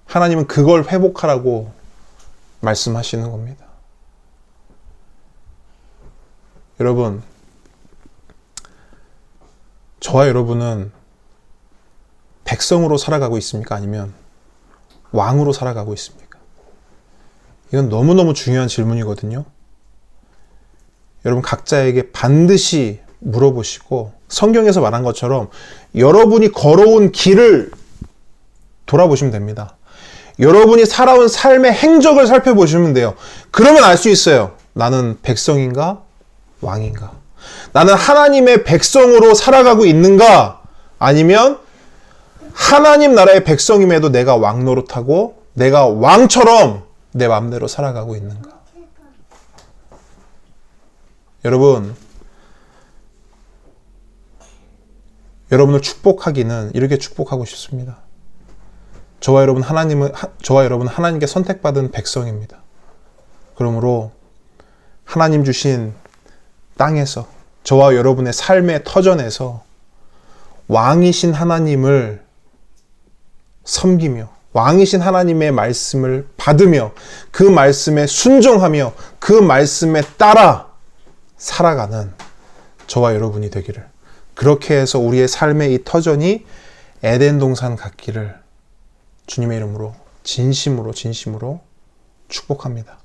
하나님은 그걸 회복하라고 말씀하시는 겁니다. 여러분, 저와 여러분은 백성으로 살아가고 있습니까? 아니면 왕으로 살아가고 있습니까? 이건 너무너무 중요한 질문이거든요. 여러분 각자에게 반드시 물어보시고 성경에서 말한 것처럼 여러분이 걸어온 길을 돌아보시면 됩니다. 여러분이 살아온 삶의 행적을 살펴보시면 돼요. 그러면 알 수 있어요. 나는 백성인가? 왕인가? 나는 하나님의 백성으로 살아가고 있는가? 아니면 하나님 나라의 백성임에도 내가 왕 노릇하고 내가 왕처럼 내 마음대로 살아가고 있는가? 여러분, 여러분을 축복하기는 이렇게 축복하고 싶습니다. 저와 여러분 하나님께 선택받은 백성입니다. 그러므로 하나님 주신 땅에서 저와 여러분의 삶의 터전에서 왕이신 하나님을 섬기며 왕이신 하나님의 말씀을 받으며 그 말씀에 순종하며 그 말씀에 따라 살아가는 저와 여러분이 되기를, 그렇게 해서 우리의 삶의 이 터전이 에덴 동산 같기를 주님의 이름으로 진심으로 축복합니다.